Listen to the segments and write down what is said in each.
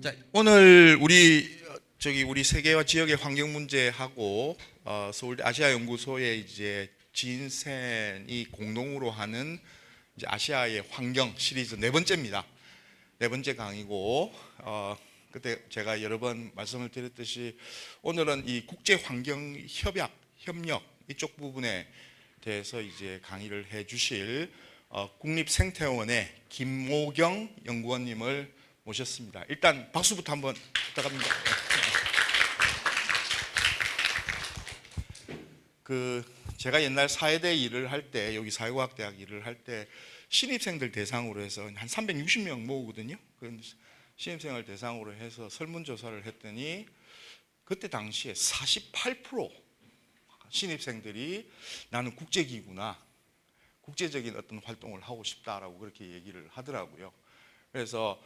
자, 오늘 우리 세계와 지역의 환경 문제하고 서울대 아시아연구소의 이제 지인센이 공동으로 하는 이제 아시아의 환경 시리즈 네 번째입니다. 네 번째 강의고 그때 제가 여러 번 말씀을 드렸듯이 오늘은 이 국제 환경 협력 이쪽 부분에 대해서 이제 강의를 해주실 국립생태원의 김모경 연구원님을 모셨습니다. 일단 박수부터 한번 부탁합니다. 제가 옛날 사회대 일을 할 때, 여기 사회과학대학 일을 할 때 신입생들 대상으로 해서 한 360명 모으거든요. 그런 신입생을 대상으로 해서 설문조사를 했더니 그때 당시에 48% 신입생들이 나는 국제기구나 국제적인 어떤 활동을 하고 싶다라고 그렇게 얘기를 하더라고요. 그래서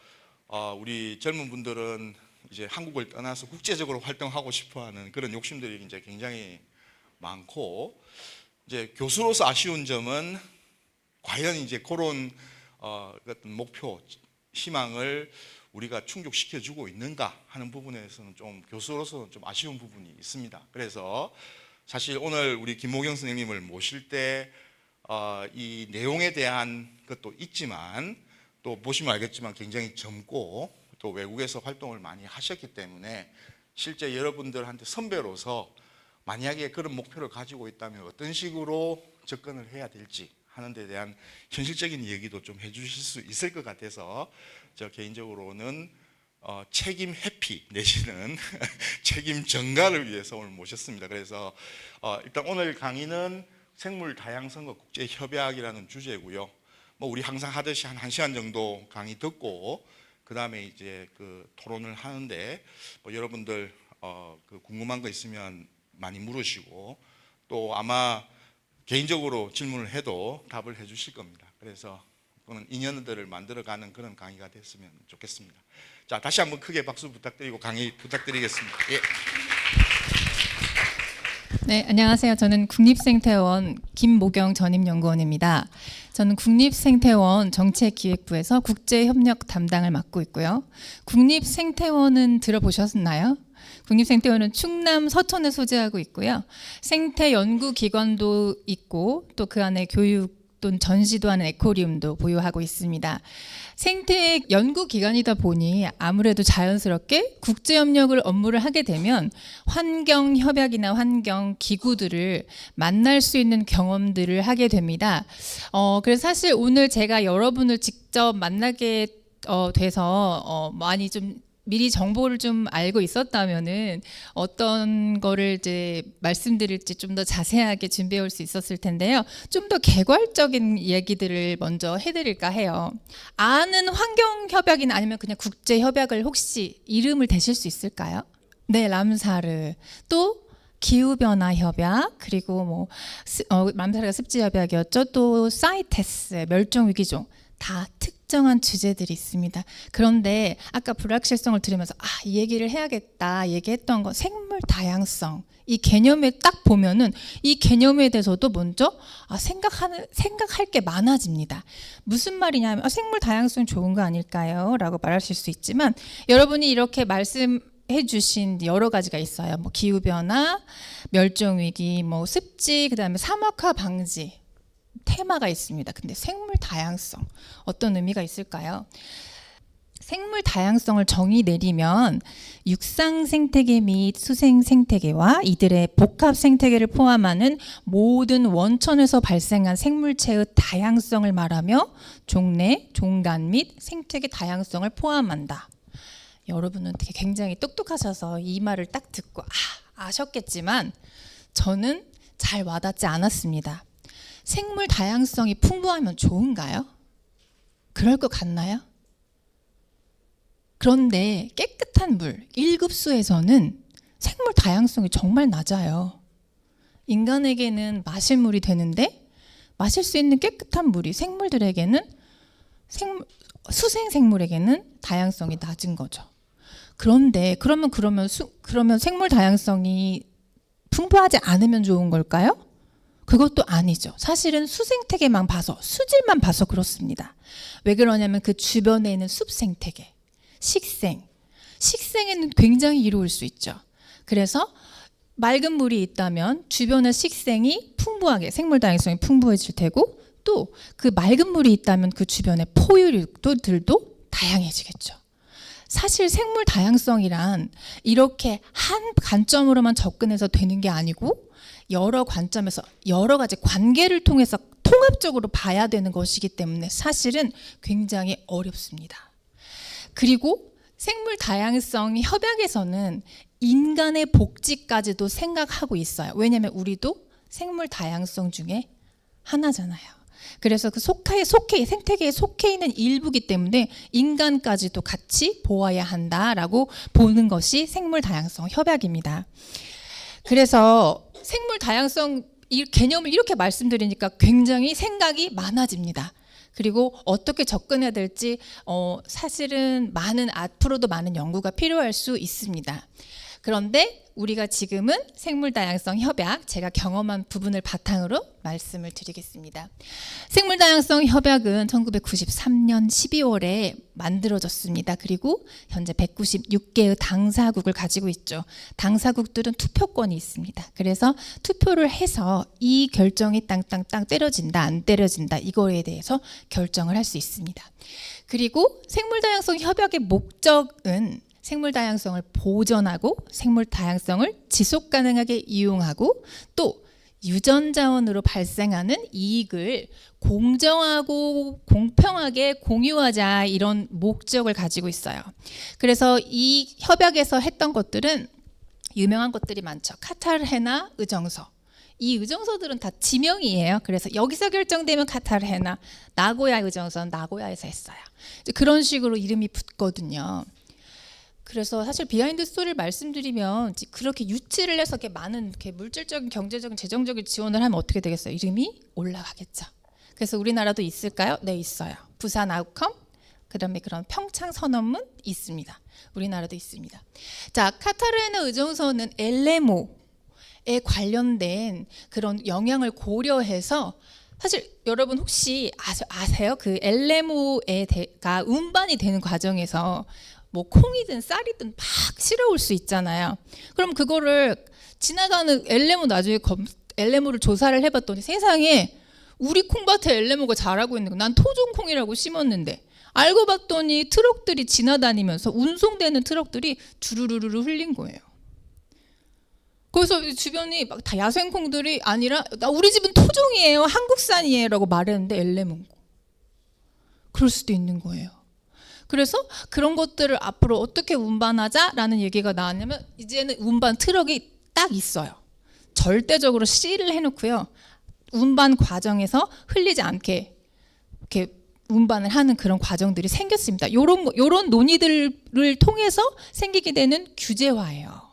우리 젊은 분들은 이제 한국을 떠나서 국제적으로 활동하고 싶어하는 그런 욕심들이 이제 굉장히 많고, 이제 교수로서 아쉬운 점은 과연 이제 그런 어떤 목표, 희망을 우리가 충족시켜주고 있는가 하는 부분에서는 좀 교수로서는 좀 아쉬운 부분이 있습니다. 그래서 사실 오늘 우리 김모경 선생님을 모실 때 이 내용에 대한 것도 있지만 또 보시면 알겠지만 굉장히 젊고 또 외국에서 활동을 많이 하셨기 때문에 실제 여러분들한테 선배로서 만약에 그런 목표를 가지고 있다면 어떤 식으로 접근을 해야 될지 하는 데 대한 현실적인 얘기도 좀 해주실 수 있을 것 같아서 저 개인적으로는 책임 회피 내지는 책임 전가를 위해서 오늘 모셨습니다. 그래서 일단 오늘 강의는 생물 다양성과 국제 협약이라는 주제고요. 뭐 우리 항상 하듯이 한 1시간 정도 강의 듣고 그 다음에 이제 그 토론을 하는데 뭐 여러분들 궁금한 거 있으면 많이 물으시고 또 아마 개인적으로 질문을 해도 답을 해 주실 겁니다. 그래서 그는 인연들을 만들어가는 그런 강의가 됐으면 좋겠습니다. 자, 다시 한번 크게 박수 부탁드리고 강의 부탁드리겠습니다. 예. 네, 안녕하세요. 저는 국립생태원 김모경 전임연구원입니다. 저는 국립생태원 정책기획부에서 국제협력 담당을 맡고 있고요. 국립생태원은 들어보셨나요? 국립생태원은 충남 서천에 소재하고 있고요. 생태연구기관도 있고 또 그 안에 교육 또는 전시도 하는 에코리움도 보유하고 있습니다. 생태 연구기관이다 보니 아무래도 자연스럽게 국제협력을 업무를 하게 되면 환경협약이나 환경기구들을 만날 수 있는 경험들을 하게 됩니다. 그래서 사실 오늘 제가 여러분을 직접 만나게 돼서 많이 좀 미리 정보를 좀 알고 있었다면은 어떤 거를 이제 말씀드릴지 좀 더 자세하게 준비해 올 수 있었을 텐데요. 좀 더 개괄적인 얘기들을 먼저 해드릴까 해요. 아는 환경협약이나 아니면 그냥 국제협약을 혹시 이름을 대실 수 있을까요? 네, 람사르. 또 기후변화 협약, 그리고 뭐 람사르가 습지협약이었죠. 또 사이테스, 멸종위기종. 다 특정한 주제들이 있습니다. 그런데 아까 불확실성을 들으면서 이 얘기를 해야겠다 얘기했던 거 생물 다양성, 이 개념에 딱 보면은 이 개념에 대해서도 먼저 생각할 게 많아집니다. 무슨 말이냐면 생물 다양성 좋은 거 아닐까요? 라고 말하실 수 있지만 여러분이 이렇게 말씀해 주신 여러 가지가 있어요. 뭐 기후변화, 멸종위기, 뭐 습지, 그다음에 사막화 방지 테마가 있습니다. 근데 생물 다양성 어떤 의미가 있을까요? 생물 다양성을 정의 내리면 육상 생태계 및 수생 생태계와 이들의 복합 생태계를 포함하는 모든 원천에서 발생한 생물체의 다양성을 말하며 종래, 종간 및 생태계 다양성을 포함한다. 여러분은 되게 굉장히 똑똑하셔서 이 말을 딱 듣고 아셨겠지만 저는 잘 와닿지 않았습니다. 생물 다양성이 풍부하면 좋은가요? 그럴 것 같나요? 그런데 깨끗한 물, 1급수에서는 생물 다양성이 정말 낮아요. 인간에게는 마실 물이 되는데 마실 수 있는 깨끗한 물이 생물들에게는 수생 생물에게는 다양성이 낮은 거죠. 그런데 그러면 생물 다양성이 풍부하지 않으면 좋은 걸까요? 그것도 아니죠. 사실은 수생태계만 봐서, 수질만 봐서 그렇습니다. 왜 그러냐면 그 주변에 있는 숲생태계, 식생에는 굉장히 이로울 수 있죠. 그래서 맑은 물이 있다면 주변의 식생이 풍부하게, 생물 다양성이 풍부해질 테고, 또 그 맑은 물이 있다면 그 주변의 포유류들도 다양해지겠죠. 사실 생물 다양성이란 이렇게 한 관점으로만 접근해서 되는 게 아니고 여러 관점에서 여러 가지 관계를 통해서 통합적으로 봐야 되는 것이기 때문에 사실은 굉장히 어렵습니다. 그리고 생물 다양성 협약에서는 인간의 복지까지도 생각하고 있어요. 왜냐하면 우리도 생물 다양성 중에 하나잖아요. 그래서 그 생태계에 속해 있는 일부이기 때문에 인간까지도 같이 보아야 한다라고 보는 것이 생물 다양성 협약입니다. 그래서 생물 다양성 이 개념을 이렇게 말씀드리니까 굉장히 생각이 많아집니다. 그리고 어떻게 접근해야 될지 사실은 앞으로도 많은 연구가 필요할 수 있습니다. 그런데 우리가 지금은 생물다양성 협약, 제가 경험한 부분을 바탕으로 말씀을 드리겠습니다. 생물다양성 협약은 1993년 12월에 만들어졌습니다. 그리고 현재 196개의 당사국을 가지고 있죠. 당사국들은 투표권이 있습니다. 그래서 투표를 해서 이 결정이 땅땅땅 때려진다, 안 때려진다 이거에 대해서 결정을 할 수 있습니다. 그리고 생물다양성 협약의 목적은 생물 다양성을 보존하고 생물 다양성을 지속 가능하게 이용하고 또 유전자원으로 발생하는 이익을 공정하고 공평하게 공유하자 이런 목적을 가지고 있어요. 그래서 이 협약에서 했던 것들은 유명한 것들이 많죠. 카타르헤나 의정서. 이 의정서들은 다 지명이에요. 그래서 여기서 결정되면 카타르헤나, 나고야 의정서는 나고야에서 했어요. 이제 그런 식으로 이름이 붙거든요. 그래서 사실 비하인드 스토리를 말씀드리면 그렇게 유치를 해서 이렇게 많은 이렇게 물질적인, 경제적인, 재정적인 지원을 하면 어떻게 되겠어요? 이름이 올라가겠죠. 그래서 우리나라도 있을까요? 네, 있어요. 부산 아웃컴, 그다음에 그런 평창 선언문 있습니다. 우리나라도 있습니다. 자, 카타르헤나 의정서는 엘레모에 관련된 그런 영향을 고려해서 사실 여러분 혹시 아세요? 그 엘레모가 운반이 되는 과정에서 뭐 콩이든 쌀이든 막 실어올 수 있잖아요. 그럼 그거를 지나가는 엘레모 나중에 엘레모를 조사를 해봤더니 세상에 우리 콩밭에 엘레모가 자라고 있는 거, 난 토종콩이라고 심었는데 알고 봤더니 트럭들이 지나다니면서 운송되는 트럭들이 주르르르 흘린 거예요. 그래서 주변이 막 다 야생콩들이 아니라 우리 집은 토종이에요, 한국산이에요라고 말했는데 엘레모인 거. 그럴 수도 있는 거예요. 그래서 그런 것들을 앞으로 어떻게 운반하자라는 얘기가 나왔냐면 이제는 운반 트럭이 딱 있어요. 절대적으로 시를 해놓고요. 운반 과정에서 흘리지 않게 이렇게 운반을 하는 그런 과정들이 생겼습니다. 요런 논의들을 통해서 생기게 되는 규제화예요.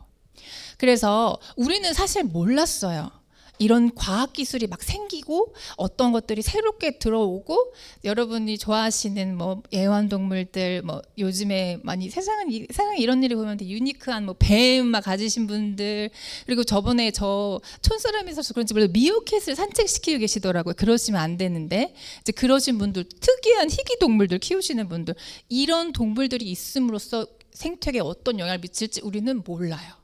그래서 우리는 사실 몰랐어요. 이런 과학기술이 막 생기고 어떤 것들이 새롭게 들어오고 여러분이 좋아하시는 뭐 애완동물들 뭐 요즘에 많이 세상에 이런 일이 보면 되게 유니크한 뭐 뱀 막 가지신 분들 그리고 저번에 저 촌사람이 있어서 그런지 몰라도 미어캣을 산책시키고 계시더라고요. 그러시면 안 되는데 이제 그러신 분들 특이한 희귀 동물들 키우시는 분들 이런 동물들이 있음으로써 생태계에 어떤 영향을 미칠지 우리는 몰라요.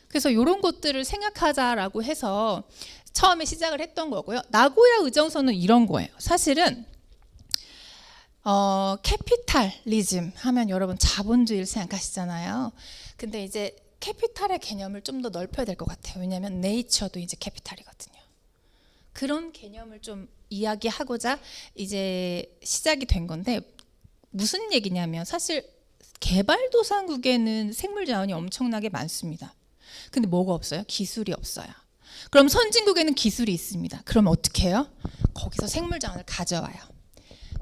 그래서 이런 것들을 생각하자라고 해서 처음에 시작을 했던 거고요. 나고야 의정서는 이런 거예요. 사실은 캐피탈리즘 하면 여러분 자본주의를 생각하시잖아요. 근데 이제 캐피탈의 개념을 좀 더 넓혀야 될 것 같아요. 왜냐하면 네이처도 이제 캐피탈이거든요. 그런 개념을 좀 이야기하고자 이제 시작이 된 건데 무슨 얘기냐면 사실 개발도상국에는 생물 자원이 엄청나게 많습니다. 근데 뭐가 없어요? 기술이 없어요. 그럼 선진국에는 기술이 있습니다. 그럼 어떻게 해요? 거기서 생물 자원을 가져와요.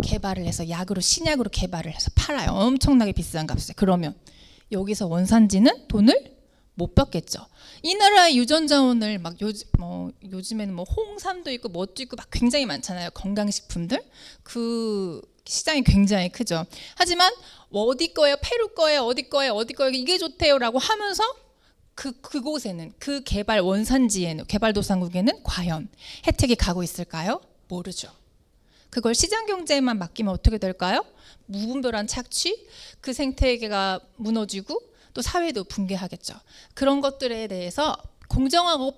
개발을 해서 약으로 신약으로 개발을 해서 팔아요. 엄청나게 비싼 값에. 그러면 여기서 원산지는 돈을 못 받겠죠. 이 나라의 유전 자원을 막 요즘에는 뭐 홍삼도 있고 뭣도 있고 막 굉장히 많잖아요. 건강식품들. 그 시장이 굉장히 크죠. 하지만 어디 거예요? 페루 거예요? 어디 거예요? 어디 거예요? 이게 좋대요라고 하면서 그곳에는 그 개발 원산지에는 개발도상국에는 과연 혜택이 가고 있을까요? 모르죠. 그걸 시장 경제에만 맡기면 어떻게 될까요? 무분별한 착취, 그 생태계가 무너지고 또 사회도 붕괴하겠죠. 그런 것들에 대해서 공정하고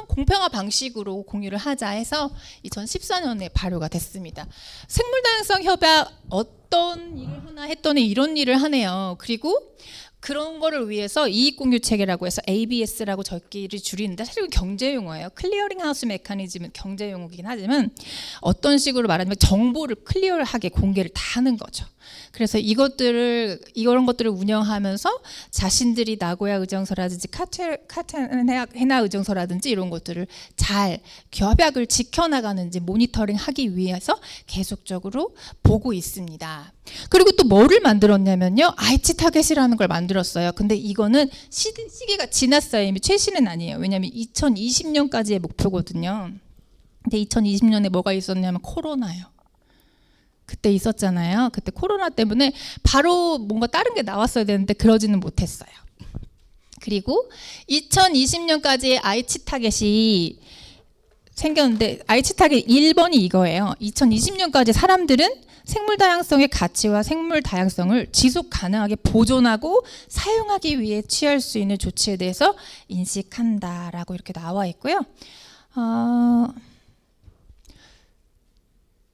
공평한 방식으로 공유를 하자 해서 2014년에 발효가 됐습니다. 생물다양성 협약 어떤 일을 하나 했더니 이런 일을 하네요. 그리고 그런 거를 위해서 이익공유 체계라고 해서 ABS라고 적기를 줄이는데 사실은 경제 용어예요. 클리어링 하우스 메커니즘은 경제 용어이긴 하지만 어떤 식으로 말하냐면 정보를 클리어하게 공개를 다 하는 거죠. 그래서 이런 것들을 운영하면서 자신들이 나고야 의정서라든지 카타헤나 의정서라든지 이런 것들을 잘 협약을 지켜나가는지 모니터링하기 위해서 계속적으로 보고 있습니다. 그리고 또 뭐를 만들었냐면요, 아이치 타겟이라는 걸 만들었어요. 근데 이거는 시기가 지났어요. 이미 최신은 아니에요. 왜냐하면 2020년까지의 목표거든요. 근데 2020년에 뭐가 있었냐면 코로나요. 그때 있었잖아요. 그때 코로나 때문에 바로 뭔가 다른 게 나왔어야 되는데 그러지는 못했어요. 그리고 2020년까지 아이치 타겟이 생겼는데 아이치 타겟 1번이 이거예요. 2020년까지 사람들은 생물 다양성의 가치와 생물 다양성을 지속 가능하게 보존하고 사용하기 위해 취할 수 있는 조치에 대해서 인식한다라고 이렇게 나와 있고요.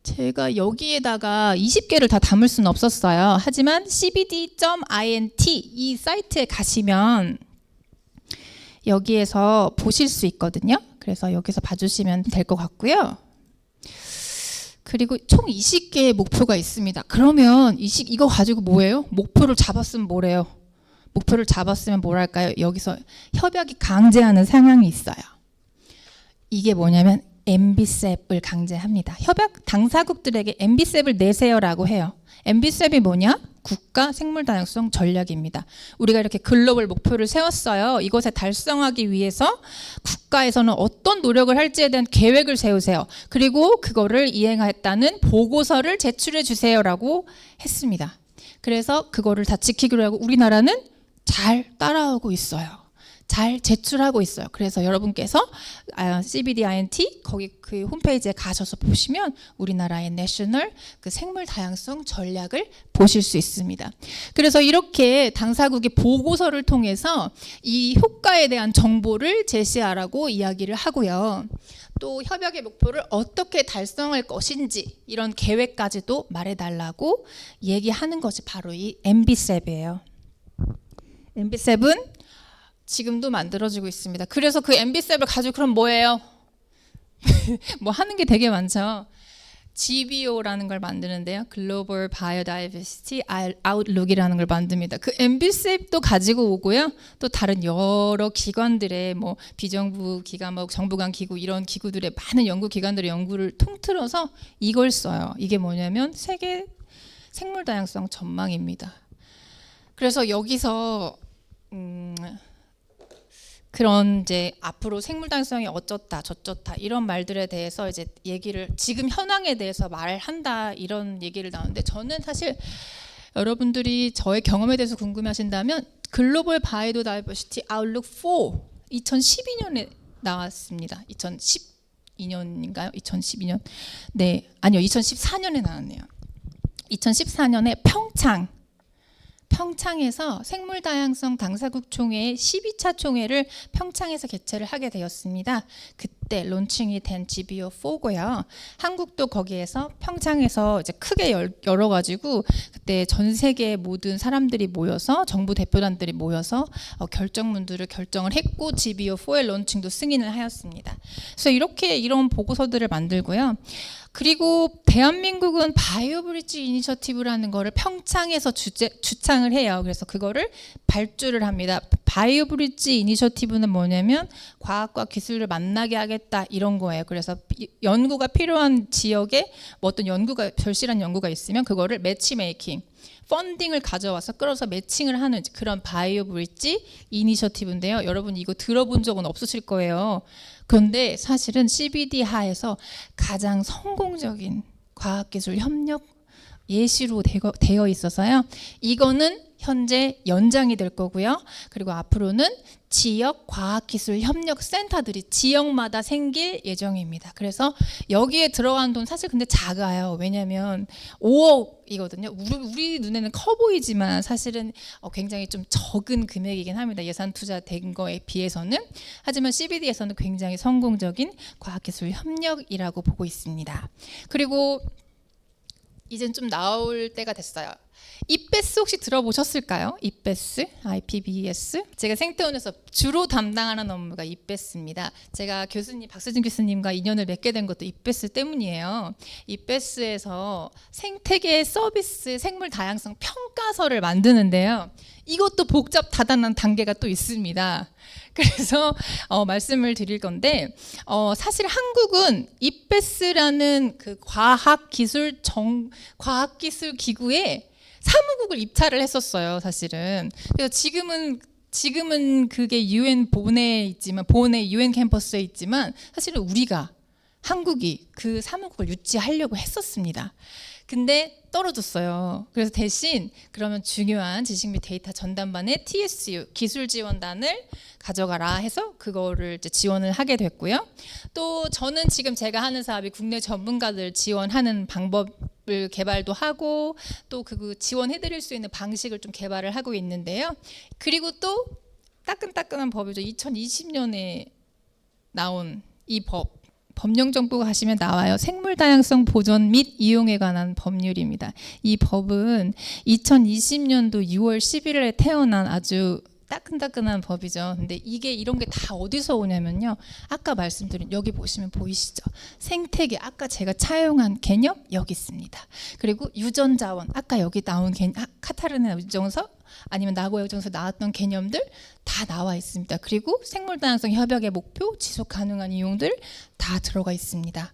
제가 여기에다가 20개를 다 담을 수는 없었어요. 하지만 cbd.int 이 사이트에 가시면 여기에서 보실 수 있거든요. 그래서 여기서 봐주시면 될 것 같고요. 그리고 총 20개의 목표가 있습니다. 그러면 이거 가지고 뭐예요? 목표를 잡았으면 뭐래요? 목표를 잡았으면 뭐랄까요? 여기서 협약이 강제하는 상황이 있어요. 이게 뭐냐면 MBSAP을 강제합니다. 협약 당사국들에게 MBSAP을 내세요라고 해요. MBSAP이 뭐냐? 국가 생물다양성 전략입니다. 우리가 이렇게 글로벌 목표를 세웠어요. 이것에 달성하기 위해서 국가에서는 어떤 노력을 할지에 대한 계획을 세우세요. 그리고 그거를 이행했다는 보고서를 제출해 주세요라고 했습니다. 그래서 그거를 다 지키기로 하고 우리나라는 잘 따라오고 있어요. 잘 제출하고 있어요. 그래서 여러분께서 CBDINT 거기 그 홈페이지에 가셔서 보시면 우리나라의 내셔널 그 생물 다양성 전략을 보실 수 있습니다. 그래서 이렇게 당사국의 보고서를 통해서 이 효과에 대한 정보를 제시하라고 이야기를 하고요. 또 협약의 목표를 어떻게 달성할 것인지 이런 계획까지도 말해달라고 얘기하는 것이 바로 이 MBSAP이에요. MBSAP은 지금도 만들어지고 있습니다. 그래서 그 MBSAP을 가지고 그럼 뭐예요? 뭐 하는 게 되게 많죠. GBO라는 걸 만드는데요. Global Biodiversity Outlook이라는 걸 만듭니다. 그 MBSAP도 가지고 오고요. 또 다른 여러 기관들의 뭐 비정부 기관, 뭐 정부간 기구 이런 기구들의 많은 연구 기관들의 연구를 통틀어서 이걸 써요. 이게 뭐냐면 세계 생물 다양성 전망입니다. 그래서 여기서 그런 이제 앞으로 생물 다양성이 어쩌다 저쩌다 이런 말들에 대해서 이제 얘기를 지금 현황에 대해서 말한다 이런 얘기를 나오는데 저는 사실 여러분들이 저의 경험에 대해서 궁금해하신다면 글로벌 바이오다이버시티 아웃룩 4 2012년에 나왔습니다. 2012년인가요? 2012년? 네, 아니요, 2014년에 나왔네요. 2014년에 평창에서 생물다양성 당사국 총회의 12차 총회를 평창에서 개최를 하게 되었습니다. 그때 론칭이 된 GBO4고요. 한국도 거기에서 평창에서 이제 크게 열어가지고 그때 전 세계 모든 사람들이 모여서 정부 대표단들이 모여서 결정문들을 결정을 했고 GBO4의 론칭도 승인을 하였습니다. 그래서 이렇게 이런 보고서들을 만들고요. 그리고 대한민국은 바이오브리지 이니셔티브라는 거를 평창에서 주창을 해요. 그래서 그거를 발주를 합니다. 바이오브리지 이니셔티브는 뭐냐면 과학과 기술을 만나게 하겠다 이런 거예요. 그래서 연구가 필요한 지역에 뭐 어떤 연구가 절실한 연구가 있으면 그거를 매치메이킹 펀딩을 가져와서 끌어서 매칭을 하는 그런 바이오브리지 이니셔티브인데요. 여러분 이거 들어본 적은 없으실 거예요. 그런데 사실은 CBD 하에서 가장 성공적인 과학기술 협력 예시로 되어 있어서요. 이거는 현재 연장이 될 거고요. 그리고 앞으로는 지역 과학기술협력센터들이 지역마다 생길 예정입니다. 그래서 여기에 들어가는 돈 사실 근데 작아요. 왜냐하면 5억이거든요. 우리 눈에는 커 보이지만 사실은 굉장히 좀 적은 금액이긴 합니다. 예산 투자된 거에 비해서는. 하지만 CBD에서는 굉장히 성공적인 과학기술협력이라고 보고 있습니다. 그리고 이젠 좀 나올 때가 됐어요. 이베스 혹시 들어보셨을까요? 이베스, IPBES. 제가 생태원에서 주로 담당하는 업무가 이베스입니다. 제가 박수진 교수님과 인연을 맺게 된 것도 이베스 때문이에요. 이베스에서 생태계 서비스 생물 다양성 평가서를 만드는데요. 이것도 복잡 다단한 단계가 또 있습니다. 그래서 말씀을 드릴 건데 사실 한국은 이베스라는 그 과학기술 기구에 사무국을 입찰을 했었어요, 사실은. 그래서 지금은 그게 UN 본에 UN 캠퍼스에 있지만 사실은 한국이 그 사무국을 유치하려고 했었습니다. 근데 떨어졌어요. 그래서 대신 그러면 중요한 지식 및 데이터 전담반의 TSU 기술 지원단을 가져가라 해서 그거를 이제 지원을 하게 됐고요. 또 저는 지금 제가 하는 사업이 국내 전문가들 지원하는 방법을 개발도 하고 또 그 지원해드릴 수 있는 방식을 좀 개발을 하고 있는데요. 그리고 또 따끈따끈한 법이죠. 2020년에 나온 이 법령 정보 가시면 나와요. 생물 다양성 보존 및 이용에 관한 법률입니다. 이 법은 2020년도 6월 11일에 태어난 아주 따끈따끈한 법이죠. 근데 이런 게 다 어디서 오냐면요. 아까 말씀드린 여기 보시면 보이시죠? 생태계 아까 제가 차용한 개념 여기 있습니다. 그리고 유전자원 아까 여기 나온 카타르나 유정서 아니면 나고야 유정서 나왔던 개념들 다 나와 있습니다. 그리고 생물 다양성 협약의 목표, 지속 가능한 이용들 다 들어가 있습니다.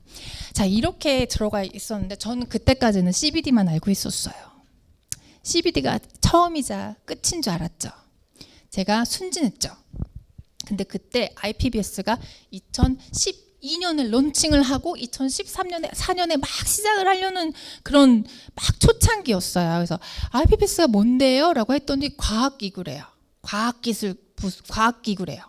자, 이렇게 들어가 있었는데 저는 그때까지는 CBD만 알고 있었어요. CBD가 처음이자 끝인 줄 알았죠. 제가 순진했죠. 근데 그때 IPBS가 2012년에 론칭을 하고 4년에 막 시작을 하려는 그런 막 초창기였어요. 그래서 IPBS가 뭔데요? 라고 했더니 과학기구래요. 과학기구래요.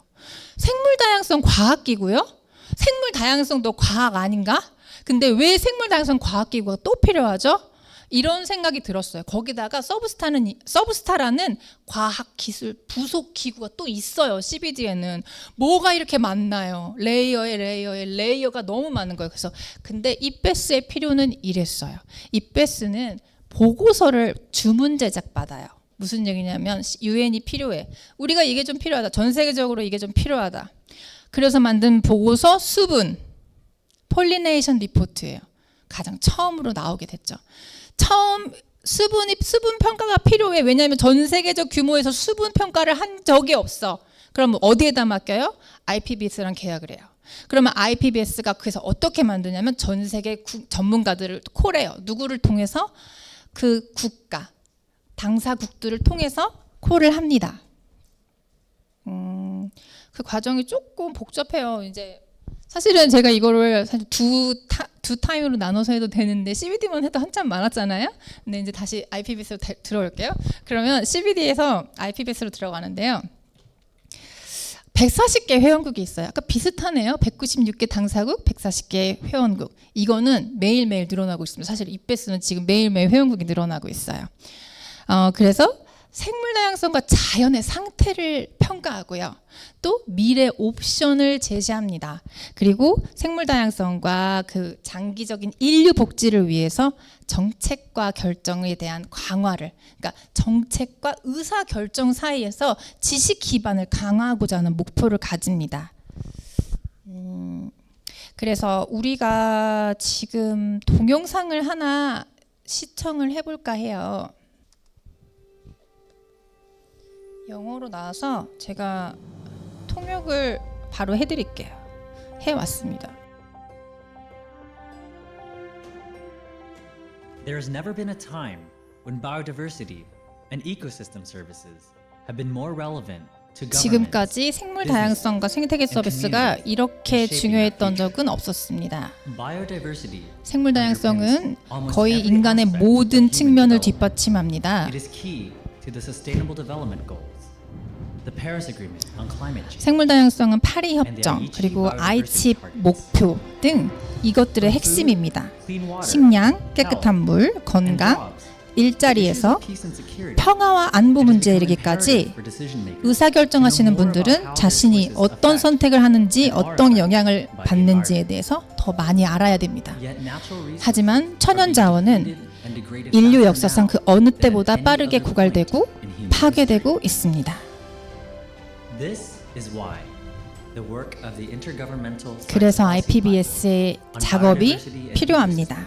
생물다양성 과학기구요? 생물다양성도 과학 아닌가? 근데 왜 생물다양성 과학기구가 또 필요하죠? 이런 생각이 들었어요. 거기다가 서브스타라는 과학기술 부속 기구가 또 있어요. CBD에는 뭐가 이렇게 많나요? 레이어에 레이어가 너무 많은 거예요. 그래서 근데 이베스의 필요는 이랬어요. 이베스는 보고서를 주문 제작 받아요. 무슨 얘기냐면 UN이 필요해. 우리가 이게 좀 필요하다. 전 세계적으로 이게 좀 필요하다. 그래서 만든 보고서 수분 폴리네이션 리포트예요. 가장 처음으로 나오게 됐죠. 처음 수분 평가가 필요해. 왜냐하면 전 세계적 규모에서 수분 평가를 한 적이 없어. 그럼 어디에다 맡겨요? IPBS랑 계약을 해요. 그러면 IPBS가 그래서 어떻게 만드냐면 전 세계 전문가들을 콜해요. 누구를 통해서? 그 국가, 당사국들을 통해서 콜을 합니다. 그 과정이 조금 복잡해요. 이제 사실은 제가 이거를 사실 두 타임으로 나눠서 해도 되는데 CBD만 해도 한참 많았잖아요. 근데 이제 다시 IPBS로 들어올게요. 그러면 CBD에서 IPBS로 들어가는데요. 140개 회원국이 있어요. 아까 비슷하네요. 196개 당사국, 140개 회원국. 이거는 매일매일 늘어나고 있습니다. 사실 이베스는 지금 매일매일 회원국이 늘어나고 있어요. 그래서 생물 다양성과 자연의 상태를 평가하고요. 또 미래 옵션을 제시합니다. 그리고 생물 다양성과 그 장기적인 인류 복지를 위해서 정책과 결정에 대한 강화를, 그러니까 정책과 의사 결정 사이에서 지식 기반을 강화하고자 하는 목표를 가집니다. 그래서 우리가 지금 동영상을 하나 시청을 해볼까 해요. 영어로 나와서 제가 통역을 바로 해드릴게요. 해왔습니다. There has never been a time when biodiversity and ecosystem services have been more relevant 지금까지 생물 다양성과 생태계 서비스가 이렇게 중요했던 적은 없었습니다. 생물 다양성은 거의 인간의 모든 측면을 뒷받침합니다. 생물 다양성은 파리 협정 그리고 아이치 목표 등 이것들의 핵심입니다. 식량, 깨끗한 물, 건강, 일자리에서 평화와 안보 문제에 이르기까지 의사결정하시는 분들은 자신이 어떤 선택을 하는지 어떤 영향을 받는지에 대해서 더 많이 알아야 됩니다. 하지만 천연자원은 인류 역사상 그 어느 때보다 빠르게 고갈되고 파괴되고 있습니다. 그래서 IPBS의 작업이 필요합니다.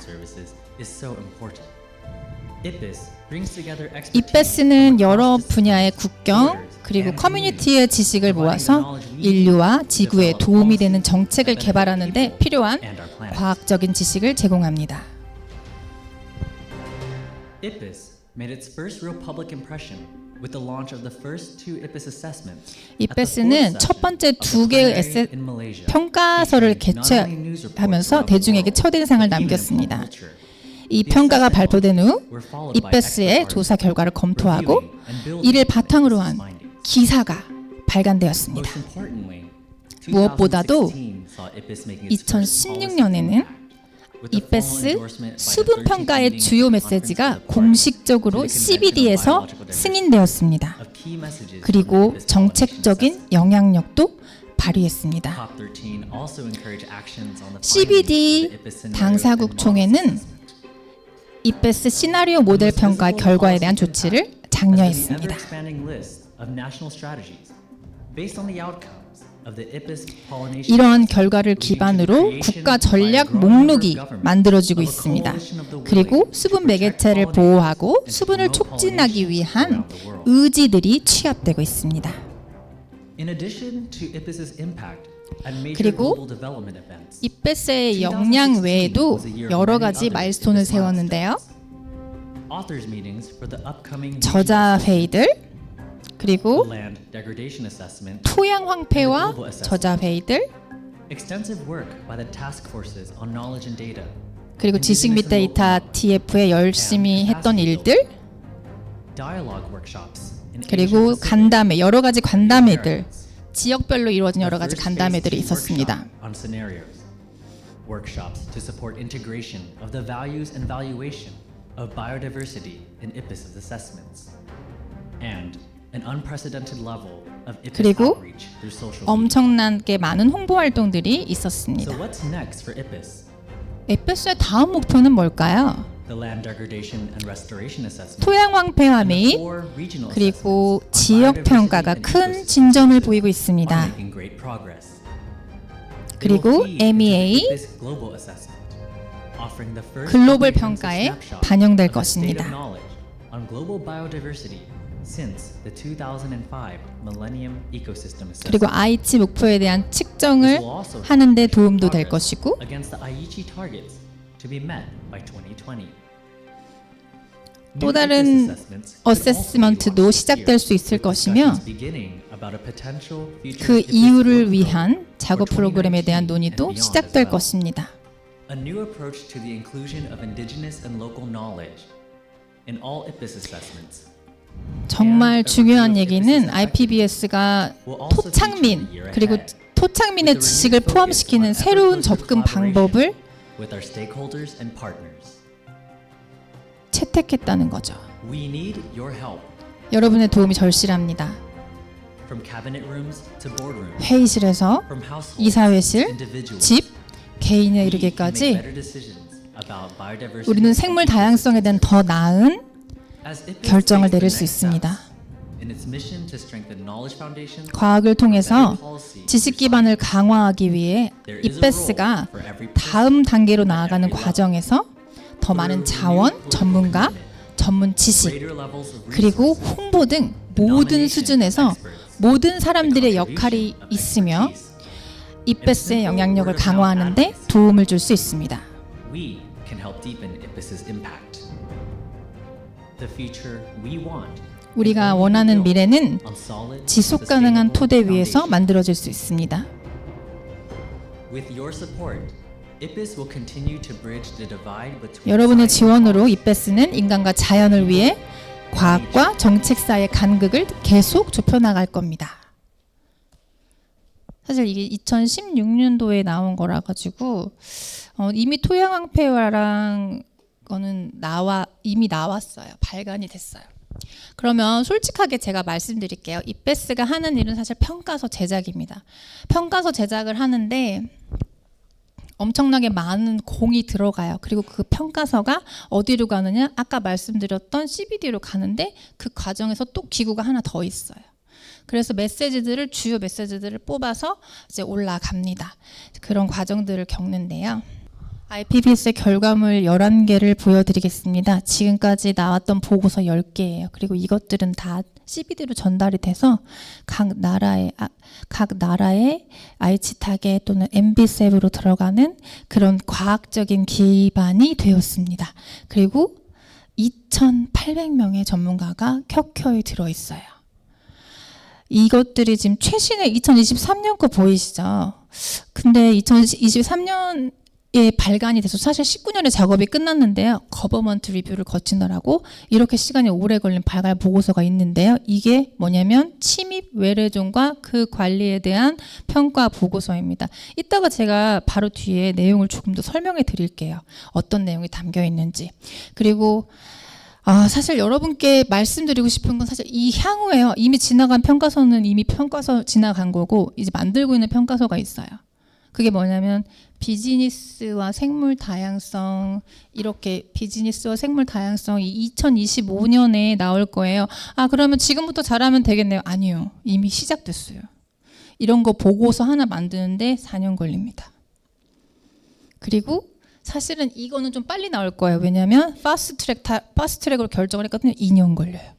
IPBES는 여러 분야의 국경 그리고 커뮤니티의 지식을 모아서 인류와 지구에 도움이 되는 정책을 개발하는 데 필요한 과학적인 지식을 제공합니다. IPBES는 첫 번째 2개의 평가서를 개최하면서 대중에게 첫인상을 남겼습니다. 이 평가가 발표된 후 IPBES의 조사 결과를 검토하고 이를 바탕으로 한 기사가 발간되었습니다. 무엇보다도 2016년에는 IPBES 수분 평가의 주요 메시지가 공식적으로 CBD에서 승인되었습니다. 그리고 정책적인 영향력도 발휘했습니다. CBD 당사국 총회는 IPBES 시나리오 모델 평가 결과에 대한 조치를 장려했습니다. 이러한 결과를 기반으로 국가 전략 목록이 만들어지고 있습니다. 그리고 수분 매개체를 보호하고 수분을 촉진하기 위한 의지들이 취합되고 있습니다. 그리고 IPBES의 역량 외에도 여러 가지 마일스톤을 세웠는데요. 저자 회의들 그리고 토양 황폐와 저자 회의들 그리고 지식 및 데이터 TF에 열심히 했던 일들 그리고 간담회 여러 가지 간담회들 지역별로 이루어진 여러 가지 간담회들이 있었습니다. 그리고 엄청나게 많은 홍보 활동들이 있었습니다. IPBES의 다음 목표는 뭘까요? 토양 황폐화 및 그리고 지역 평가가 큰 진전을 보이고 있습니다. 그리고 MEA 글로벌 평가에 반영될 것입니다. 그리고 아이치 목표에 대한 측정을 하는 데 도움도 될 것이고 또 다른 어세스먼트도 시작될 수 있을 것이며 그 이유를 위한 작업 프로그램에 대한 논의도 시작될 것입니다. 정말 중요한 얘기는 IPBES가 토착민 그리고 토착민의 지식을 포함시키는 새로운 접근 방법을 채택했다는 거죠. 여러분의 도움이 절실합니다. 회의실에서 이사회실, 집, 개인에 이르기까지 우리는 생물 다양성에 대한 더 나은 결정을 내릴 수 있습니다. 과학을 통해서 지식 기반을 강화하기 위해 IPBES가 다음 단계로 나아가는 과정에서 더 많은 자원, 전문가, 전문 지식, 그리고 홍보 등 모든 수준에서 모든 사람들의 역할이 있으며 IPBES의 영향력을 강화하는 데 도움을 줄 수 있습니다. 우리가 원하는 미래는 지속 가능한 토대 위에서 만들어질 수 있습니다. 여러분의 지원으로 이베스는 인간과 자연을 위해 과학과 정책 사이의 간극을 계속 좁혀나갈 겁니다. 사실 이게 2016년도에 나온 거라 가지고 이미 토양왕폐화랑 거는 이미 나왔어요. 발간이 됐어요. 그러면 솔직하게 제가 말씀드릴게요. 이베스가 하는 일은 사실 평가서 제작입니다. 평가서 제작을 하는데 엄청나게 많은 공이 들어가요. 그리고 그 평가서가 어디로 가느냐? 아까 말씀드렸던 CBD로 가는데 그 과정에서 또 기구가 하나 더 있어요. 그래서 주요 메시지들을 뽑아서 이제 올라갑니다. 그런 과정들을 겪는데요. IPBS의 결과물 11개를 보여드리겠습니다. 지금까지 나왔던 보고서 10개예요. 그리고 이것들은 다 CBD로 전달이 돼서 각 나라의 ICTAG 또는 MBS앱으로 들어가는 그런 과학적인 기반이 되었습니다. 그리고 2,800명의 전문가가 켜켜이 들어있어요. 이것들이 지금 최신의 2023년 거 보이시죠? 근데 2023년에 발간이 돼서 사실 19년에 작업이 끝났는데요. 거버먼트 리뷰를 거치느라고 이렇게 시간이 오래 걸린 발간 보고서가 있는데요. 이게 뭐냐면 침입 외래종과 그 관리에 대한 평가 보고서입니다. 이따가 제가 바로 뒤에 내용을 조금 더 설명해 드릴게요. 어떤 내용이 담겨 있는지. 그리고 사실 여러분께 말씀드리고 싶은 건 사실 이 향후에요. 이미 지나간 평가서는 이미 평가서 지나간 거고 이제 만들고 있는 평가서가 있어요. 그게 뭐냐면 비즈니스와 생물 다양성, 이렇게 비즈니스와 생물 다양성이 2025년에 나올 거예요. 그러면 지금부터 잘하면 되겠네요. 아니요. 이미 시작됐어요. 이런 거 보고서 하나 만드는데 4년 걸립니다. 그리고 사실은 이거는 좀 빨리 나올 거예요. 왜냐하면 파스트트랙으로 결정을 했거든요. 2년 걸려요.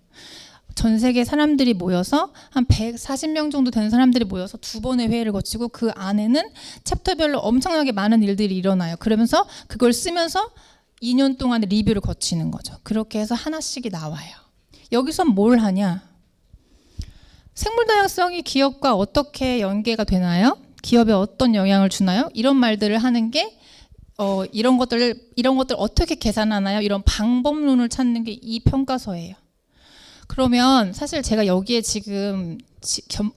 전 세계 사람들이 모여서 한 140명 정도 되는 사람들이 모여서 2번의 회의를 거치고 그 안에는 챕터별로 엄청나게 많은 일들이 일어나요. 그러면서 그걸 쓰면서 2년 동안의 리뷰를 거치는 거죠. 그렇게 해서 하나씩이 나와요. 여기서 뭘 하냐? 생물 다양성이 기업과 어떻게 연계가 되나요? 기업에 어떤 영향을 주나요? 이런 말들을 하는 게 이런 것들 어떻게 계산하나요? 이런 방법론을 찾는 게 이 평가서예요. 그러면 사실 제가 여기에 지금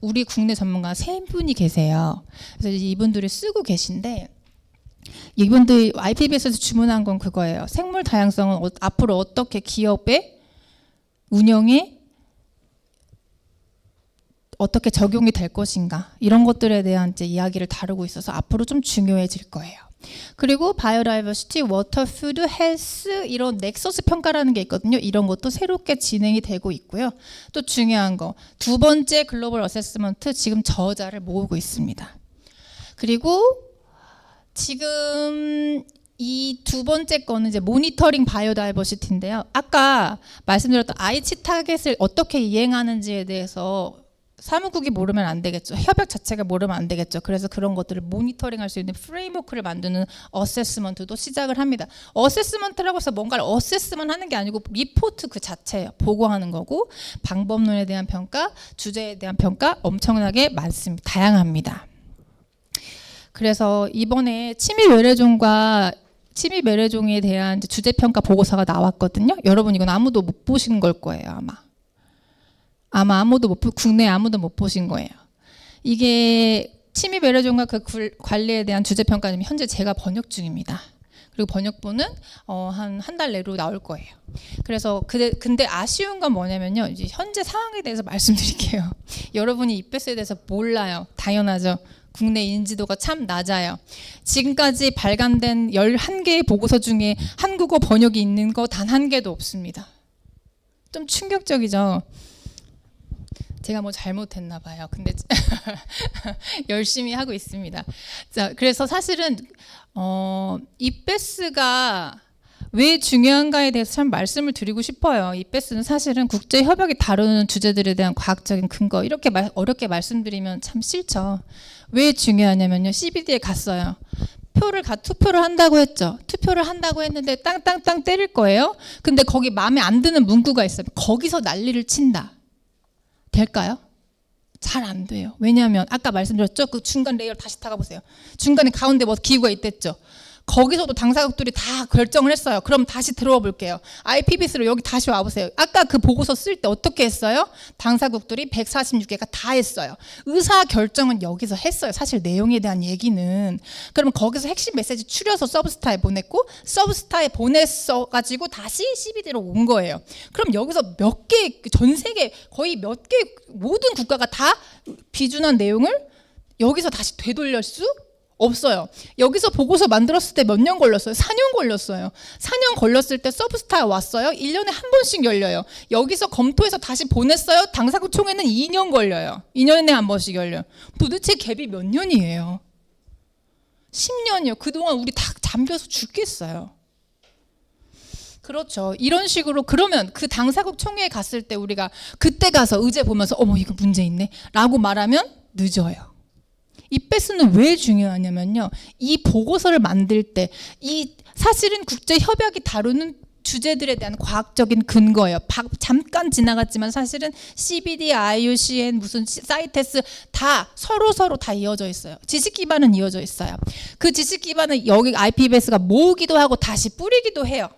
우리 국내 전문가 3분이 계세요. 그래서 이분들이 쓰고 계신데 이분들 IPBS에서 주문한 건 그거예요. 생물 다양성은 앞으로 어떻게 기업의 운영에 어떻게 적용이 될 것인가 이런 것들에 대한 이제 이야기를 다루고 있어서 앞으로 좀 중요해질 거예요. 그리고 바이오다이버시티, 워터, 푸드, 헬스 이런 넥서스 평가라는 게 있거든요. 이런 것도 새롭게 진행이 되고 있고요. 또 중요한 거 2번째 글로벌 어세스먼트 지금 저자를 모으고 있습니다. 그리고 지금 이 2번째 거는 이제 모니터링 바이오다이버시티인데요. 아까 말씀드렸던 IC 타겟을 어떻게 이행하는지에 대해서 사무국이 모르면 안 되겠죠. 협약 자체가 모르면 안 되겠죠. 그래서 그런 것들을 모니터링할 수 있는 프레임워크를 만드는 어세스먼트도 시작을 합니다. 어세스먼트라고 해서 뭔가를 어세스만 하는 게 아니고 리포트 그 자체예요. 보고하는 거고 방법론에 대한 평가, 주제에 대한 평가 엄청나게 많습니다. 다양합니다. 그래서 이번에 침입 외래종에 대한 주제 평가 보고서가 나왔거든요. 여러분 이건 아무도 못 보신 걸 거예요, 아마 국내 아무도 못 보신 거예요. 이게 침입 외래종과 그 관리에 대한 주제 평가는 현재 제가 번역 중입니다. 그리고 번역본은 한 달 내로 나올 거예요. 그래서 근데 아쉬운 건 뭐냐면요. 이제 현재 상황에 대해서 말씀드릴게요. 여러분이 이베스에 대해서 몰라요. 당연하죠. 국내 인지도가 참 낮아요. 지금까지 발간된 11개의 보고서 중에 한국어 번역이 있는 거 단 1개도 없습니다. 좀 충격적이죠. 제가 뭐 잘못했나 봐요. 근데 열심히 하고 있습니다. 자, 그래서 사실은 이베스가 왜 중요한가에 대해서 참 말씀을 드리고 싶어요. 이베스는 사실은 국제 협약이 다루는 주제들에 대한 과학적인 근거 이렇게 어렵게 말씀드리면 참 싫죠. 왜 중요하냐면요. CBD에 갔어요. 투표를 한다고 했죠. 투표를 한다고 했는데 땅땅땅 때릴 거예요. 근데 거기 마음에 안 드는 문구가 있어요. 거기서 난리를 친다. 될까요? 잘 안 돼요. 왜냐하면 아까 말씀드렸죠. 그 중간 레이어 다시 타가 보세요. 중간에 가운데 뭐 기구가 있댔죠. 거기서도 당사국들이 다 결정을 했어요. 그럼 다시 들어와 볼게요. IPBS로 여기 다시 와보세요. 아까 그 보고서 쓸 때 어떻게 했어요? 당사국들이 146개가 다 했어요. 의사 결정은 여기서 했어요. 사실 내용에 대한 얘기는. 그럼 거기서 핵심 메시지 추려서 서브스타에 보냈고 서브스타에 보냈어가지고 다시 CBD로 온 거예요. 그럼 여기서 몇 개, 전 세계 거의 몇 개 모든 국가가 다 비준한 내용을 여기서 다시 되돌릴 수 없어요. 여기서 보고서 만들었을 때 몇 년 걸렸어요? 4년 걸렸어요. 4년 걸렸을 때 서브스타에 왔어요. 1년에 한 번씩 열려요. 여기서 검토해서 다시 보냈어요. 당사국 총회는 2년 걸려요. 2년에 한 번씩 열려요. 도대체 갭이 몇 년이에요? 10년이요. 그동안 우리 다 잠겨서 죽겠어요. 그렇죠. 이런 식으로 그러면 그 당사국 총회에 갔을 때 우리가 그때 가서 의제 보면서 어머 이거 문제 있네 라고 말하면 늦어요. 입배수는 왜 중요하냐면요. 이 보고서를 만들 때 이 사실은 국제 협약이 다루는 주제들에 대한 과학적인 근거예요. 잠깐 지나갔지만 사실은 CBD, IUCN, 무슨 사이테스 다 서로 다 이어져 있어요. 지식 기반은 이어져 있어요. 그 지식 기반은 여기 IPBS가 모으기도 하고 다시 뿌리기도 해요.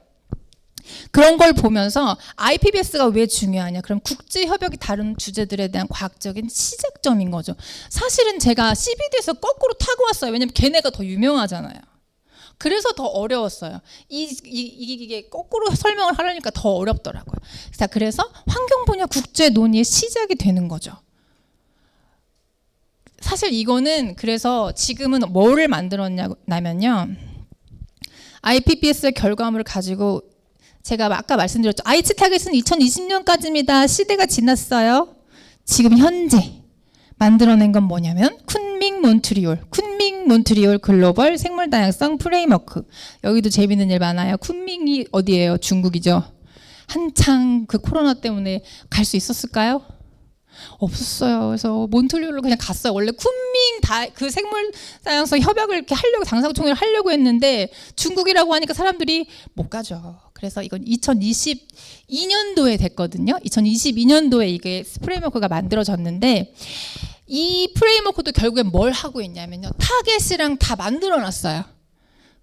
그런 걸 보면서 IPBS가 왜 중요하냐? 그럼 국제협약이 다루는 주제들에 대한 과학적인 시작점인 거죠. 사실은 제가 CBD에서 거꾸로 타고 왔어요. 왜냐면 걔네가 더 유명하잖아요. 그래서 더 어려웠어요. 이게 거꾸로 설명을 하려니까 더 어렵더라고요. 자, 그래서 환경 분야 국제 논의의 시작이 되는 거죠. 사실 이거는 그래서 지금은 뭐를 만들었냐면요. IPBS의 결과물을 가지고 제가 아까 말씀드렸죠. 아이치 타겟은 2020년까지입니다. 시대가 지났어요. 지금 현재 만들어낸 건 뭐냐면 쿤밍 몬트리올 글로벌 생물 다양성 프레임워크. 여기도 재밌는 일 많아요. 쿤밍이 어디예요? 중국이죠. 한창 그 코로나 때문에 갈 수 있었을까요? 없었어요. 그래서 몬트리올로 그냥 갔어요. 원래 쿤밍 그 생물 다양성 협약을 이렇게 하려고 당사총회를 하려고 했는데 중국이라고 하니까 사람들이 못 가죠. 그래서 이건 2022년도에 됐거든요. 2022년도에 이게 프레임워크가 만들어졌는데 이 프레임워크도 결국엔 뭘 하고 있냐면요. 타겟이랑 다 만들어놨어요.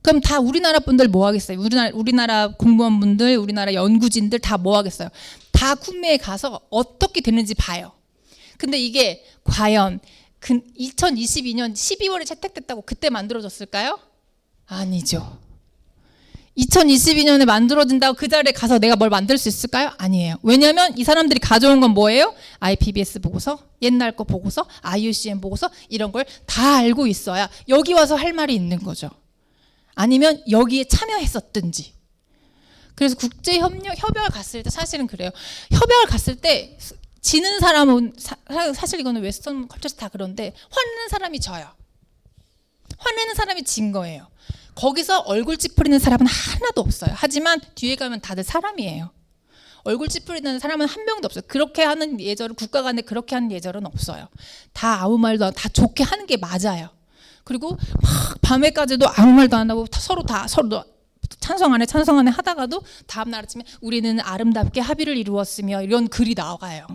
그럼 다 우리나라 분들 뭐 하겠어요? 우리나라 공무원분들, 우리나라 연구진들 다 뭐 하겠어요? 다 쿤메에 가서 어떻게 되는지 봐요. 근데 이게 과연 2022년 12월에 채택됐다고 그때 만들어졌을까요? 아니죠. 2022년에 만들어진다고 그 자리에 가서 내가 뭘 만들 수 있을까요? 아니에요. 왜냐하면 이 사람들이 가져온 건 뭐예요? IPBS 보고서, 옛날 거 보고서, IUCN 보고서 이런 걸 다 알고 있어야 여기 와서 할 말이 있는 거죠. 아니면 여기에 참여했었든지. 그래서 국제협약을 갔을 때 사실은 그래요. 협약을 갔을 때 지는 사람은 사실 이거는 웨스턴 컬처에서 다 그런데 화내는 사람이 져요. 화내는 사람이 진 거예요. 거기서 얼굴 찌푸리는 사람은 하나도 없어요. 하지만 뒤에 가면 다들 사람이에요. 얼굴 찌푸리는 사람은 한 명도 없어요. 그렇게 하는 예절은 국가 간에 그렇게 하는 예절은 없어요. 다 아무 말도 다 좋게 하는 게 맞아요. 그리고 막 밤에까지도 아무 말도 안 하고 서로 찬성 안 해 하다가도 다음 날 아침에 우리는 아름답게 합의를 이루었으며 이런 글이 나와요.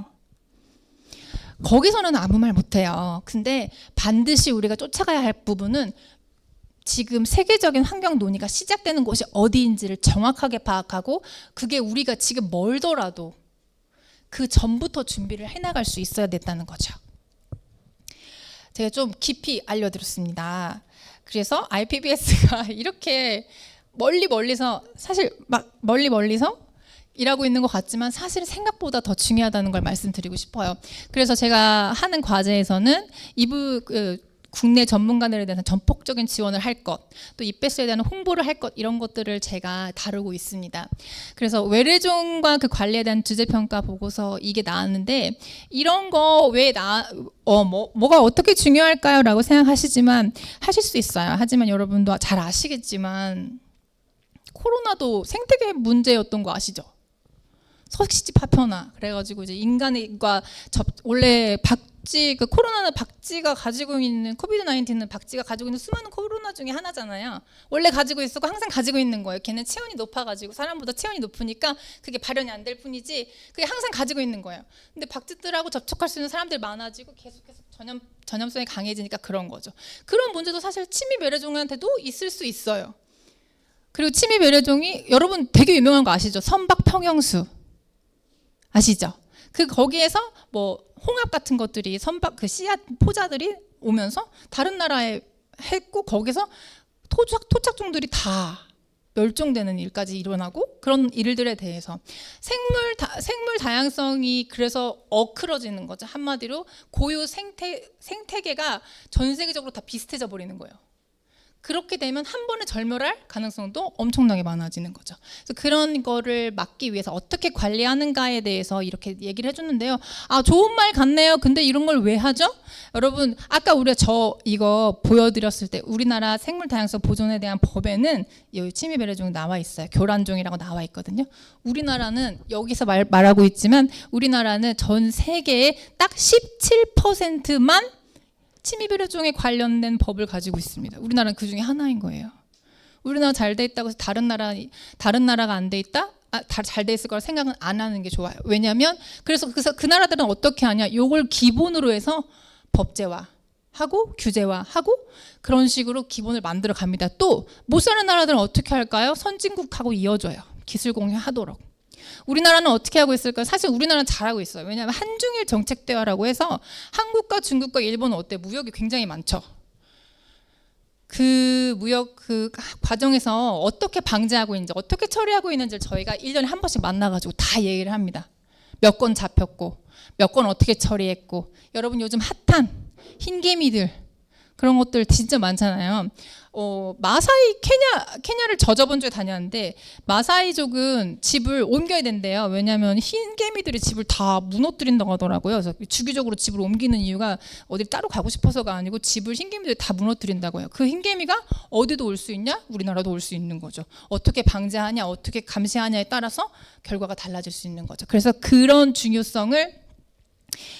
거기서는 아무 말 못해요. 근데 반드시 우리가 쫓아가야 할 부분은 지금 세계적인 환경 논의가 시작되는 곳이 어디인지를 정확하게 파악하고 그게 우리가 지금 멀더라도 그 전부터 준비를 해나갈 수 있어야 됐다는 거죠. 제가 좀 깊이 알려드렸습니다. 그래서 IPBS가 이렇게 멀리서 사실 막 멀리서 일하고 있는 것 같지만 사실 생각보다 더 중요하다는 걸 말씀드리고 싶어요. 그래서 제가 하는 과제에서는 국내 전문가들에 대한 전폭적인 지원을 할 것, 또 입배수에 대한 홍보를 할 것 이런 것들을 제가 다루고 있습니다. 그래서 외래종과 그 관리에 대한 주제평가 보고서 이게 나왔는데 이런 거 왜 뭐가 어떻게 중요할까요? 라고 생각하시지만 하실 수 있어요. 하지만 여러분도 잘 아시겠지만 코로나도 생태계 문제였던 거 아시죠? 서식지 파편화 그래가지고 이제 인간과 원래 그 코로나는 박쥐가 가지고 있는 코비드 19는 박쥐가 가지고 있는 수많은 코로나 중에 하나잖아요. 원래 가지고 있었고 항상 가지고 있는 거예요. 걔는 체온이 높아가지고 사람보다 체온이 높으니까 그게 발현이 안 될 뿐이지 그게 항상 가지고 있는 거예요. 근데 박쥐들하고 접촉할 수 있는 사람들이 많아지고 계속해서 전염성이 강해지니까 그런 거죠. 그런 문제도 사실 침입 외래종한테도 있을 수 있어요. 그리고 침입 외래종이 여러분 되게 유명한 거 아시죠? 선박 평형수 아시죠? 거기에서 뭐 홍합 같은 것들이 선박 그 씨앗 포자들이 오면서 다른 나라에 했고 거기서 토착종들이 다 멸종되는 일까지 일어나고 그런 일들에 대해서 생물 다양성이 그래서 어크러지는 거죠. 한마디로 고유 생태계가 전 세계적으로 다 비슷해져 버리는 거예요. 그렇게 되면 한 번에 절멸할 가능성도 엄청나게 많아지는 거죠. 그래서 그런 거를 막기 위해서 어떻게 관리하는가에 대해서 이렇게 얘기를 해줬는데요. 아, 좋은 말 같네요. 근데 이런 걸 왜 하죠? 여러분, 아까 우리가 이거 보여드렸을 때 우리나라 생물 다양성 보존에 대한 법에는 여기 침입 외래종 나와 있어요. 교란종이라고 나와 있거든요. 우리나라는 여기서 말하고 있지만 우리나라는 전 세계에 딱 17%만 침입 외래종에 관련된 법을 가지고 있습니다. 우리나라는 그 중에 하나인 거예요. 우리나라 잘 돼 있다고 해서 다른 나라가 안 돼 있다? 잘 돼 있을 거라 생각은 안 하는 게 좋아요. 왜냐하면 그래서 그 나라들은 어떻게 하냐? 요걸 기본으로 해서 법제화하고 규제화하고 그런 식으로 기본을 만들어 갑니다. 또 못 사는 나라들은 어떻게 할까요? 선진국하고 이어줘요. 기술 공유하도록. 우리나라는 어떻게 하고 있을까요? 사실 우리나라는 잘하고 있어요. 왜냐하면 한중일 정책 대화라고 해서 한국과 중국과 일본은 어때? 무역이 굉장히 많죠. 그 무역 그 과정에서 어떻게 방지하고 있는지 어떻게 처리하고 있는지를 저희가 1년에 한 번씩 만나가지고 다 얘기를 합니다. 몇 건 잡혔고 몇 건 어떻게 처리했고 여러분 요즘 핫한 흰개미들 그런 것들 진짜 많잖아요. 마사이 케냐를 저번 주에 다녔는데 마사이족은 집을 옮겨야 된대요. 왜냐하면 흰개미들이 집을 다 무너뜨린다고 하더라고요. 그래서 주기적으로 집을 옮기는 이유가 어디 따로 가고 싶어서가 아니고 집을 흰개미들이 다 무너뜨린다고요. 그 흰개미가 어디도 올 수 있냐? 우리나라도 올 수 있는 거죠. 어떻게 방지하냐, 어떻게 감시하냐에 따라서 결과가 달라질 수 있는 거죠. 그래서 그런 중요성을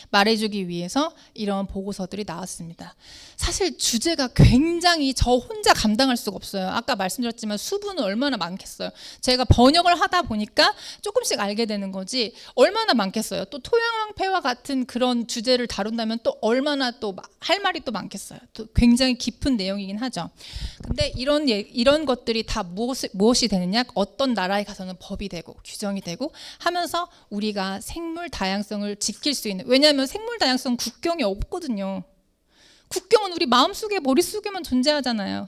말해주기 위해서 이런 보고서들이 나왔습니다. 사실 주제가 굉장히 저 혼자 감당할 수가 없어요. 아까 말씀드렸지만 수분은 얼마나 많겠어요. 제가 번역을 하다 보니까 조금씩 알게 되는 거지 얼마나 많겠어요. 또 토양왕폐와 같은 그런 주제를 다룬다면 또 얼마나 또 할 말이 또 많겠어요. 또 굉장히 깊은 내용이긴 하죠. 근데 이런 것들이 다 무엇이 되느냐? 어떤 나라에 가서는 법이 되고 규정이 되고 하면서 우리가 생물 다양성을 지킬 수 있는, 왜냐하면 생물 다양성 국경이 없거든요. 국경은 우리 마음속에 머릿속에만 존재하잖아요.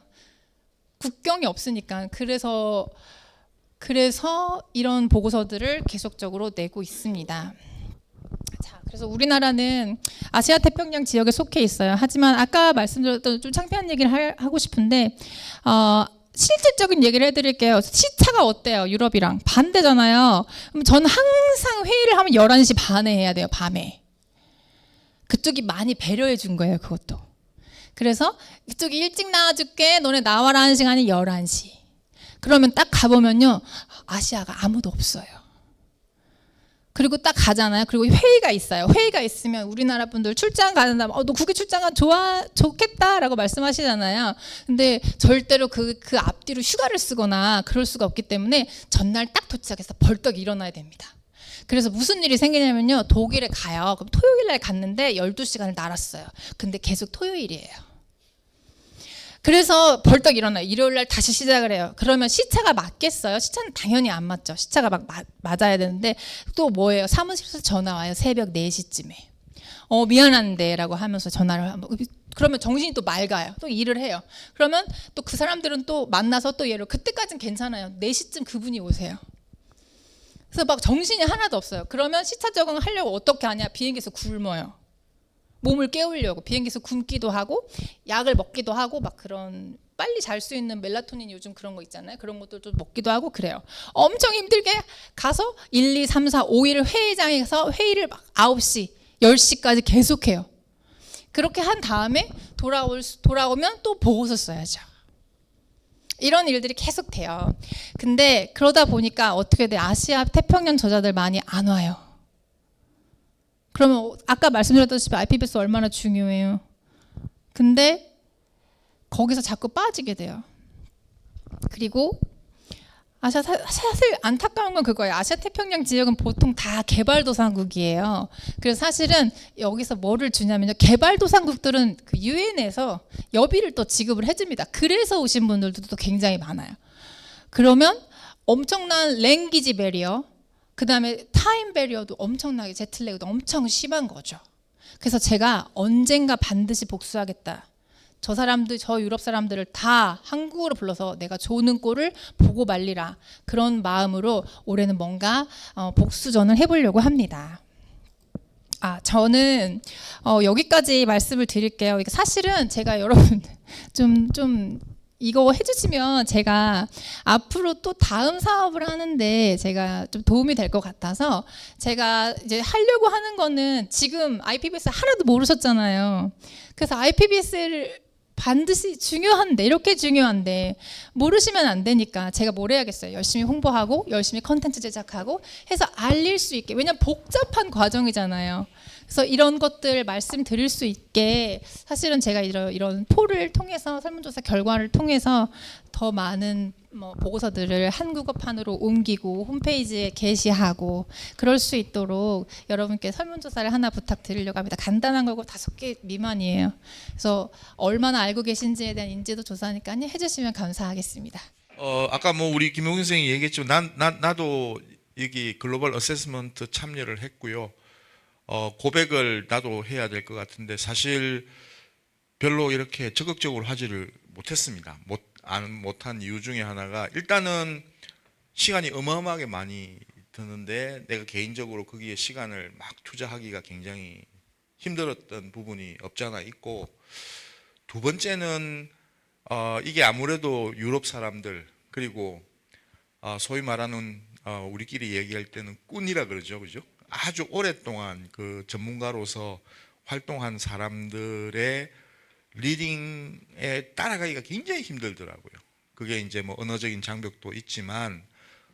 국경이 없으니까. 그래서 이런 보고서들을 계속적으로 내고 있습니다. 자, 그래서 우리나라는 아시아 태평양 지역에 속해 있어요. 하지만 아까 말씀드렸던 좀 창피한 얘기를 하고 싶은데 실질적인 얘기를 해드릴게요. 시차가 어때요? 유럽이랑 반대잖아요. 그럼 저는 항상 회의를 하면 11시 반에 해야 돼요. 밤에. 그쪽이 많이 배려해 준 거예요. 그것도. 그래서 그쪽이 일찍 나와줄게. 너네 나와라 하는 시간이 11시. 그러면 딱 가보면요. 아시아가 아무도 없어요. 그리고 딱 가잖아요. 그리고 회의가 있어요. 회의가 있으면 우리나라 분들 출장 가는다면 너 국외 출장 가 좋겠다라고 말씀하시잖아요. 근데 절대로 그 앞뒤로 휴가를 쓰거나 그럴 수가 없기 때문에 전날 딱 도착해서 벌떡 일어나야 됩니다. 그래서 무슨 일이 생기냐면요. 독일에 가요. 그럼 토요일 날 갔는데 12시간을 날았어요. 근데 계속 토요일이에요. 그래서 벌떡 일어나요. 일요일 날 다시 시작을 해요. 그러면 시차가 맞겠어요? 시차는 당연히 안 맞죠. 시차가 맞아야 되는데 또 뭐예요? 사무실에서 전화 와요. 새벽 4시쯤에. 미안한데 라고 하면서 전화를 하면 그러면 정신이 또 맑아요. 또 일을 해요. 그러면 또 그 사람들은 또 만나서 또 예를 그때까지는 괜찮아요. 4시쯤 그분이 오세요. 그래서 막 정신이 하나도 없어요. 그러면 시차 적응하려고 어떻게 하냐? 비행기에서 굶어요. 몸을 깨우려고 비행기에서 굶기도 하고 약을 먹기도 하고 막 그런 빨리 잘 수 있는 멜라토닌 요즘 그런 거 있잖아요. 그런 것도 좀 먹기도 하고 그래요. 엄청 힘들게 가서 1, 2, 3, 4, 5일 회의장에서 회의를 막 9시, 10시까지 계속해요. 그렇게 한 다음에 돌아오면 또 보고서 써야죠. 이런 일들이 계속 돼요. 근데 그러다 보니까 어떻게 돼? 아시아 태평양 저자들 많이 안 와요. 그러면 아까 말씀드렸다시피 IPBS 얼마나 중요해요. 근데 거기서 자꾸 빠지게 돼요. 그리고 사실 안타까운 건 그거예요. 아시아 태평양 지역은 보통 다 개발도상국이에요. 그래서 사실은 여기서 뭐를 주냐면요. 개발도상국들은 그 유엔에서 여비를 또 지급을 해줍니다. 그래서 오신 분들도 또 굉장히 많아요. 그러면 엄청난 랭귀지 베리어, 그 다음에 타임 베리어도 엄청나게 제틀렉도 엄청 심한 거죠. 그래서 제가 언젠가 반드시 복수하겠다. 저 사람들, 저 유럽 사람들을 다 한국으로 불러서 내가 조는 꼴을 보고 말리라. 그런 마음으로 올해는 뭔가 복수전을 해보려고 합니다. 저는 여기까지 말씀을 드릴게요. 이게 사실은 제가 여러분 좀 이거 해주시면 제가 앞으로 또 다음 사업을 하는데 제가 좀 도움이 될 것 같아서 제가 이제 하려고 하는 거는 지금 IPBS 하나도 모르셨잖아요. 그래서 IPBS를 반드시 중요한데 이렇게 중요한데 모르시면 안 되니까 제가 뭘 해야겠어요. 열심히 홍보하고 열심히 컨텐츠 제작하고 해서 알릴 수 있게. 왜냐면 복잡한 과정이잖아요. 그래서 이런 것들 말씀드릴 수 있게 사실은 제가 이런 폴을 통해서 설문조사 결과를 통해서 더 많은 보고서들을 한국어판으로 옮기고 홈페이지에 게시하고 그럴 수 있도록 여러분께 설문조사를 하나 부탁드리려고 합니다. 간단한 거고 5개 미만이에요. 그래서 얼마나 알고 계신지에 대한 인지도 조사니까요. 해주시면 감사하겠습니다. 아까 뭐 우리 김용현 선생님이 얘기했지만 나도 여기 글로벌 어세스먼트 참여를 했고요. 고백을 나도 해야 될 것 같은데 사실 별로 이렇게 적극적으로 하지를 못했습니다. 못한 이유 중에 하나가 일단은 시간이 어마어마하게 많이 드는데 내가 개인적으로 거기에 시간을 막 투자하기가 굉장히 힘들었던 부분이 없잖아 있고, 두 번째는 이게 아무래도 유럽 사람들 그리고 소위 말하는 우리끼리 얘기할 때는 꾼이라 그러죠, 그죠? 아주 오랫동안 그 전문가로서 활동한 사람들의 리딩에 따라가기가 굉장히 힘들더라고요. 그게 이제 뭐 언어적인 장벽도 있지만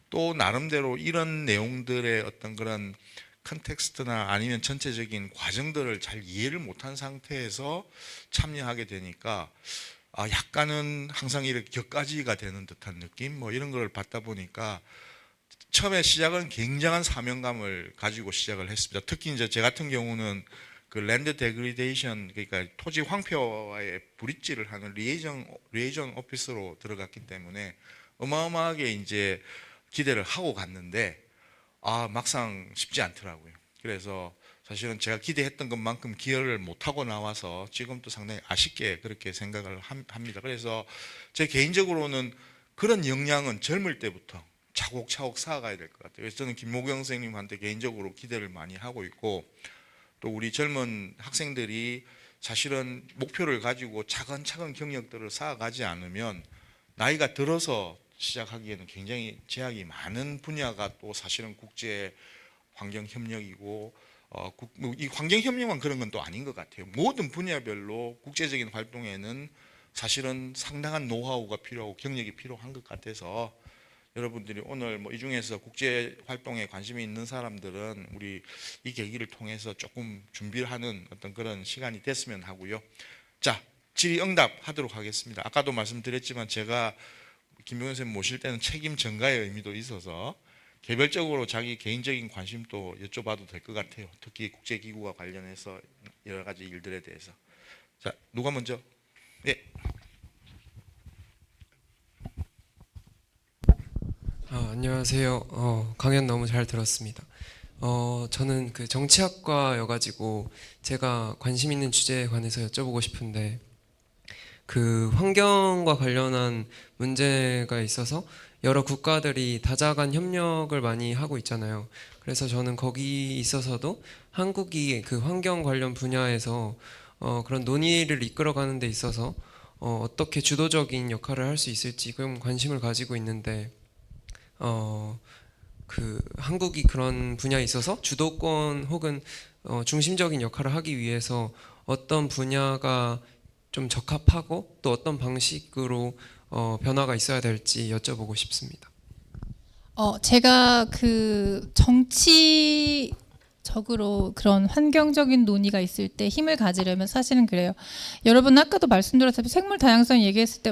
또 나름대로 이런 내용들의 어떤 그런 컨텍스트나 아니면 전체적인 과정들을 잘 이해를 못한 상태에서 참여하게 되니까 약간은 항상 이렇게 격가지가 되는 듯한 느낌 뭐 이런 걸 받다 보니까 처음에 시작은 굉장한 사명감을 가지고 시작을 했습니다. 특히 이제 제 같은 경우는 그 랜드 데그리데이션, 그러니까 토지 황폐화에 브릿지를 하는 리에이전 오피스로 들어갔기 때문에 어마어마하게 이제 기대를 하고 갔는데 막상 쉽지 않더라고요. 그래서 사실은 제가 기대했던 것만큼 기여를 못하고 나와서 지금도 상당히 아쉽게 그렇게 생각을 합니다. 그래서 제 개인적으로는 그런 역량은 젊을 때부터 차곡차곡 쌓아가야 될 것 같아요. 그래서 저는 김모경 선생님한테 개인적으로 기대를 많이 하고 있고, 또 우리 젊은 학생들이 사실은 목표를 가지고 차근차근 경력들을 쌓아가지 않으면 나이가 들어서 시작하기에는 굉장히 제약이 많은 분야가 또 사실은 국제 환경 협력이고 이 환경 협력만 그런 건 또 아닌 것 같아요. 모든 분야별로 국제적인 활동에는 사실은 상당한 노하우가 필요하고 경력이 필요한 것 같아서 여러분들이 오늘 뭐 이 중에서 국제 활동에 관심이 있는 사람들은 우리 이 계기를 통해서 조금 준비를 하는 어떤 그런 시간이 됐으면 하고요. 자, 질의응답 하도록 하겠습니다. 아까도 말씀드렸지만 제가 김용현 선생님 모실 때는 책임 전가의 의미도 있어서 개별적으로 자기 개인적인 관심도 여쭤봐도 될 것 같아요. 특히 국제기구와 관련해서 여러 가지 일들에 대해서. 자, 누가 먼저? 네. 안녕하세요. 강연 너무 잘 들었습니다. 저는 그 정치학과여가지고 제가 관심 있는 주제에 관해서 여쭤보고 싶은데, 그 환경과 관련한 문제가 있어서 여러 국가들이 다자간 협력을 많이 하고 있잖아요. 그래서 저는 거기 있어서도 한국이 그 환경 관련 분야에서 그런 논의를 이끌어가는 데 있어서 어떻게 주도적인 역할을 할 수 있을지 좀 관심을 가지고 있는데, 그 한국이 그런 분야에 있어서 주도권 혹은 중심적인 역할을 하기 위해서 어떤 분야가 좀 적합하고 또 어떤 방식으로 변화가 있어야 될지 여쭤보고 싶습니다. 제가 그 정치적으로 그런 환경적인 논의가 있을 때 힘을 가지려면 사실은 그래요. 여러분 아까도 말씀드렸다시피 생물 다양성 얘기했을 때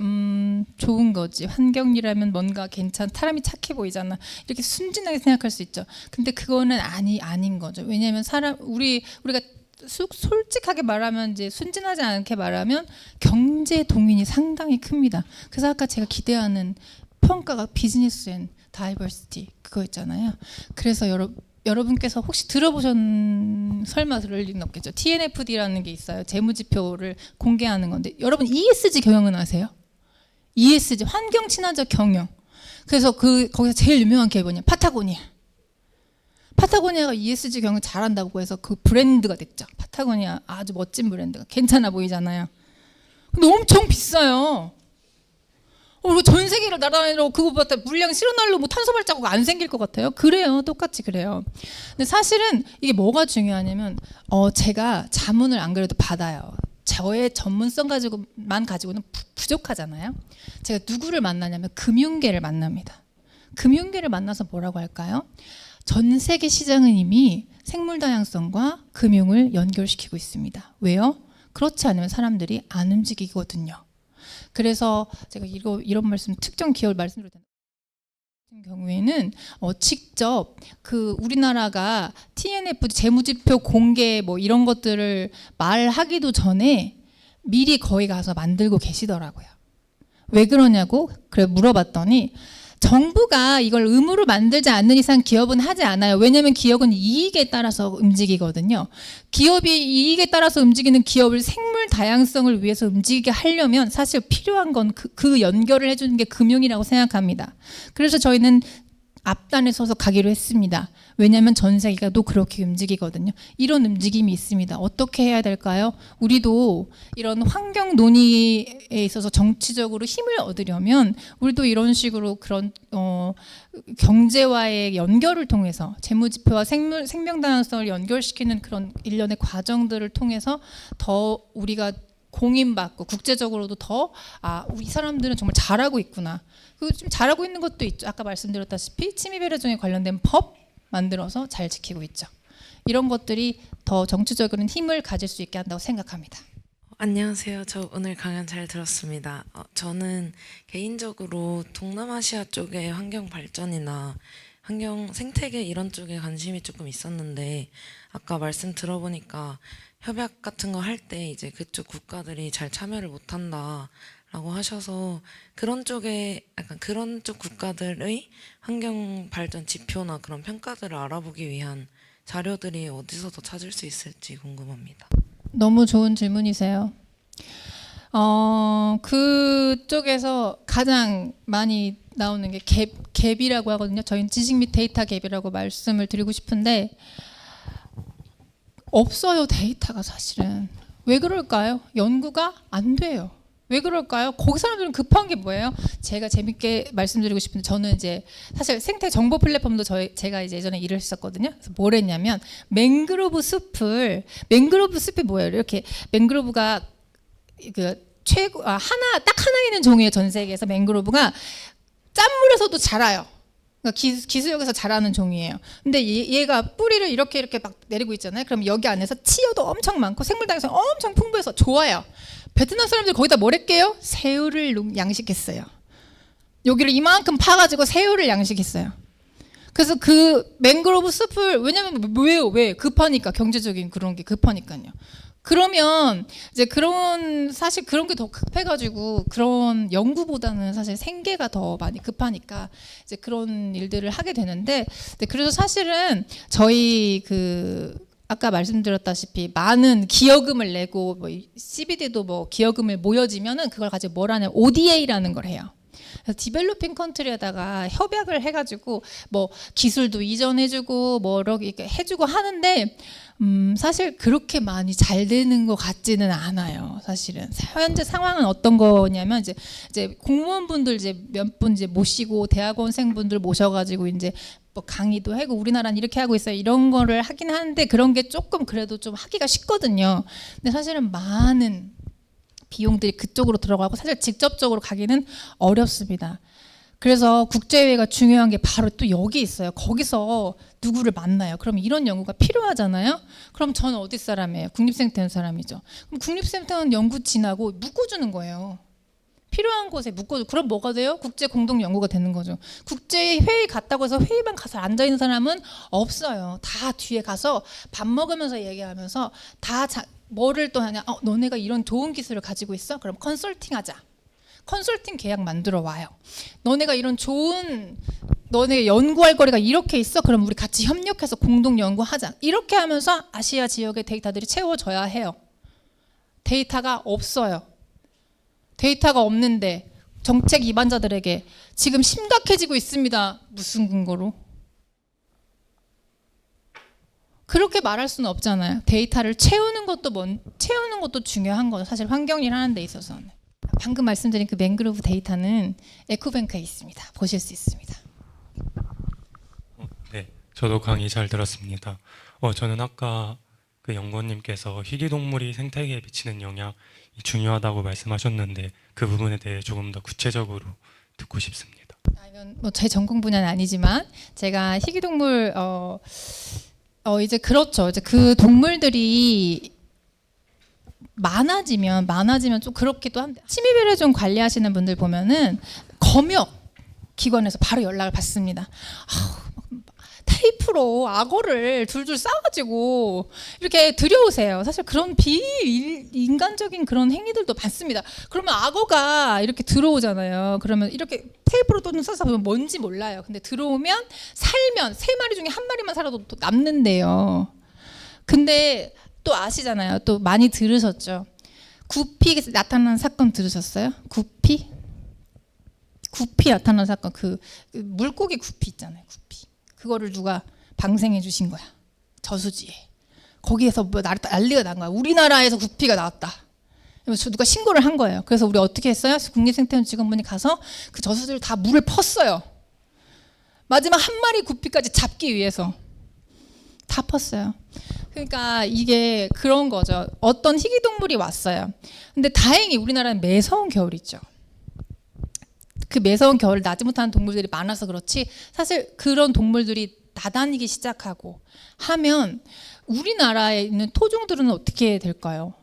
좋은 거지. 환경이라면 뭔가 사람이 착해 보이잖아. 이렇게 순진하게 생각할 수 있죠. 근데 그거는 아닌 거죠. 왜냐하면 우리가 솔직하게 말하면 이제 순진하지 않게 말하면 경제 동인이 상당히 큽니다. 그래서 아까 제가 기대하는 평가가 비즈니스 앤 다이버시티 그거 있잖아요. 그래서 여러분께서 혹시 설마 들을 리는 없겠죠. TNFD라는 게 있어요. 재무지표를 공개하는 건데 여러분 ESG 경영은 아세요? ESG 환경 친화적 경영. 그래서 거기서 제일 유명한 게 뭐냐? 파타고니아가 ESG 경영 잘한다고 해서 그 브랜드가 됐죠. 파타고니아 아주 멋진 브랜드가 괜찮아 보이잖아요. 근데 엄청 비싸요. 전 세계를 날아다니러 그거보다 물량 실어날로 뭐 탄소 발자국 안 생길 것 같아요. 그래요, 똑같이 그래요. 근데 사실은 이게 뭐가 중요하냐면 제가 자문을 안 그래도 받아요. 저의 전문성 가지고는 부족하잖아요. 제가 누구를 만나냐면 금융계를 만납니다. 금융계를 만나서 뭐라고 할까요? 전 세계 시장은 이미 생물 다양성과 금융을 연결시키고 있습니다. 왜요? 그렇지 않으면 사람들이 안 움직이거든요. 그래서 제가 이런 말씀 특정 기업을 말씀드릴 텐데 같은 경우에는 직접 우리나라가 TNFD 재무지표 공개 뭐 이런 것들을 말하기도 전에 미리 거기 가서 만들고 계시더라고요. 왜 그러냐고 물어봤더니 정부가 이걸 의무로 만들지 않는 이상 기업은 하지 않아요. 왜냐하면 기업은 이익에 따라서 움직이거든요. 기업이 이익에 따라서 움직이는 기업을 생물 다양성을 위해서 움직이게 하려면 사실 필요한 건 그 연결을 해주는 게 금융이라고 생각합니다. 그래서 저희는 앞단에 서서 가기로 했습니다. 왜냐하면 전 세계가 또 그렇게 움직이거든요. 이런 움직임이 있습니다. 어떻게 해야 될까요? 우리도 이런 환경 논의에 있어서 정치적으로 힘을 얻으려면 우리도 이런 식으로 그런 경제와의 연결을 통해서 재무지표와 생명 다양성을 연결시키는 그런 일련의 과정들을 통해서 더 우리가 공인받고 국제적으로도 더 이 사람들은 정말 잘하고 있구나. 지금 잘하고 있는 것도 있죠. 아까 말씀드렸다시피 침입배려종에 관련된 법 만들어서 잘 지키고 있죠. 이런 것들이 더 정치적으로는 힘을 가질 수 있게 한다고 생각합니다. 안녕하세요. 저 오늘 강연 잘 들었습니다. 저는 개인적으로 동남아시아 쪽의 환경 발전이나 환경 생태계 이런 쪽에 관심이 조금 있었는데 아까 말씀 들어보니까 협약 같은 거 할 때 이제 그쪽 국가들이 잘 참여를 못한다라고 하셔서 그런 쪽에 약간 그런 쪽 국가들의 환경 발전 지표나 그런 평가들을 알아보기 위한 자료들이 어디서 더 찾을 수 있을지 궁금합니다. 너무 좋은 질문이세요. 그쪽에서 가장 많이 나오는 게 갭이라고 하거든요. 저희는 지식 및 데이터 갭이라고 말씀을 드리고 싶은데 없어요. 데이터가 사실은. 왜 그럴까요? 연구가 안 돼요. 왜 그럴까요? 거기 사람들은 급한 게 뭐예요? 제가 재밌게 말씀드리고 싶은데 저는 이제 사실 생태 정보 플랫폼도 제가 이제 예전에 일을 했었거든요. 그래서 뭘 했냐면 맹그로브 숲이 뭐예요? 이렇게 맹그로브가 딱 하나 있는 종이에요. 전 세계에서 맹그로브가 짠물에서도 자라요. 그러니까 기수역에서 자라는 종이에요. 근데 얘가 뿌리를 이렇게 막 내리고 있잖아요. 그럼 여기 안에서 치어도 엄청 많고 생물 다양성 엄청 풍부해서 좋아요. 베트남 사람들이 거기다 뭘 했게요? 새우를 양식했어요. 여기를 이만큼 파가지고 새우를 양식했어요. 그래서 그 맹그로브 숲을 왜냐면 왜 급하니까 경제적인 그런 게 급하니까요. 그러면 이제 사실 그런 게 더 급해가지고 그런 연구보다는 사실 생계가 더 많이 급하니까 이제 그런 일들을 하게 되는데 그래서 사실은 저희 아까 말씀드렸다시피 많은 기여금을 내고 CBD도 기여금을 모여지면은 그걸 가지고 뭘 하냐면 ODA라는 걸 해요. 그래서 디벨로핑 컨트리에다가 협약을 해가지고 기술도 이전해주고 이렇게 해주고 하는데 사실 그렇게 많이 잘 되는 것 같지는 않아요. 사실은 현재 상황은 어떤 거냐면 이제 공무원분들 몇 분 모시고 대학원생분들 모셔가지고 이제 강의도 하고 우리나라는 이렇게 하고 있어요. 이런 거를 하긴 하는데 그런 게 조금 그래도 좀 하기가 쉽거든요. 근데 사실은 많은 비용들이 그쪽으로 들어가고 사실 직접적으로 가기는 어렵습니다. 그래서 국제회의가 중요한 게 바로 또 여기 있어요. 거기서 누구를 만나요. 그럼 이런 연구가 필요하잖아요. 그럼 저는 어디 사람이에요? 국립생태원 사람이죠. 그럼 국립생태원 연구 진하고 묶어주는 거예요. 필요한 곳에 묶어줘. 그럼 뭐가 돼요? 국제 공동 연구가 되는 거죠. 국제 회의 갔다고 해서 회의만 가서 앉아 있는 사람은 없어요. 다 뒤에 가서 밥 먹으면서 얘기하면서 다 뭐를 또 하냐? 너네가 이런 좋은 기술을 가지고 있어? 그럼 컨설팅하자. 컨설팅 계약 만들어 와요. 너네가 이런 좋은 너네 연구할 거리가 이렇게 있어? 그럼 우리 같이 협력해서 공동 연구하자. 이렇게 하면서 아시아 지역의 데이터들이 채워져야 해요. 데이터가 없어요. 데이터가 없는데 정책 입안자들에게 지금 심각해지고 있습니다. 무슨 근거로? 그렇게 말할 수는 없잖아요. 데이터를 채우는 것도 중요한 거죠. 사실 환경일 하는 데 있어서는. 방금 말씀드린 그 맹그로브 데이터는 에코뱅크에 있습니다. 보실 수 있습니다. 네, 저도 강의 잘 들었습니다. 저는 아까 그 연구원님께서 희귀동물이 생태계에 미치는 영향이 중요하다고 말씀하셨는데 그 부분에 대해 조금 더 구체적으로 듣고 싶습니다. 이건 뭐 제 전공 분야는 아니지만 제가 희귀동물 이제 그렇죠. 이제 그 동물들이 많아지면 좀 그렇기도 한데 침입을 좀 관리하시는 분들 보면은 검역 기관에서 바로 연락을 받습니다. 테이프로 악어를 줄줄 싸가지고 이렇게 들여오세요. 사실 그런 비인간적인 그런 행위들도 많습니다. 그러면 악어가 이렇게 들어오잖아요. 그러면 이렇게 테이프로 또는 싸서 보면 뭔지 몰라요. 근데 들어오면 살면 3마리 중에 1마리만 살아도 또 남는데요. 근데 또 아시잖아요. 또 많이 들으셨죠. 구피 나타난 사건 들으셨어요? 구피 나타난 사건 그 물고기 구피 있잖아요. 구피. 그거를 누가 방생해 주신 거야. 저수지에. 거기에서 뭐 난리가 난 거야. 우리나라에서 구피가 나왔다. 그래서 누가 신고를 한 거예요. 그래서 우리 어떻게 했어요? 국립생태원 직원분이 가서 그 저수지를 다 물을 펐어요. 마지막 1마리 구피까지 잡기 위해서. 다 펐어요. 그러니까 이게 그런 거죠. 어떤 희귀동물이 왔어요. 근데 다행히 우리나라는 매서운 겨울이 있죠. 그 매서운 겨울을 나지 못하는 동물들이 많아서 그렇지 사실 그런 동물들이 나다니기 시작하고 하면 우리나라에 있는 토종들은 어떻게 될까요?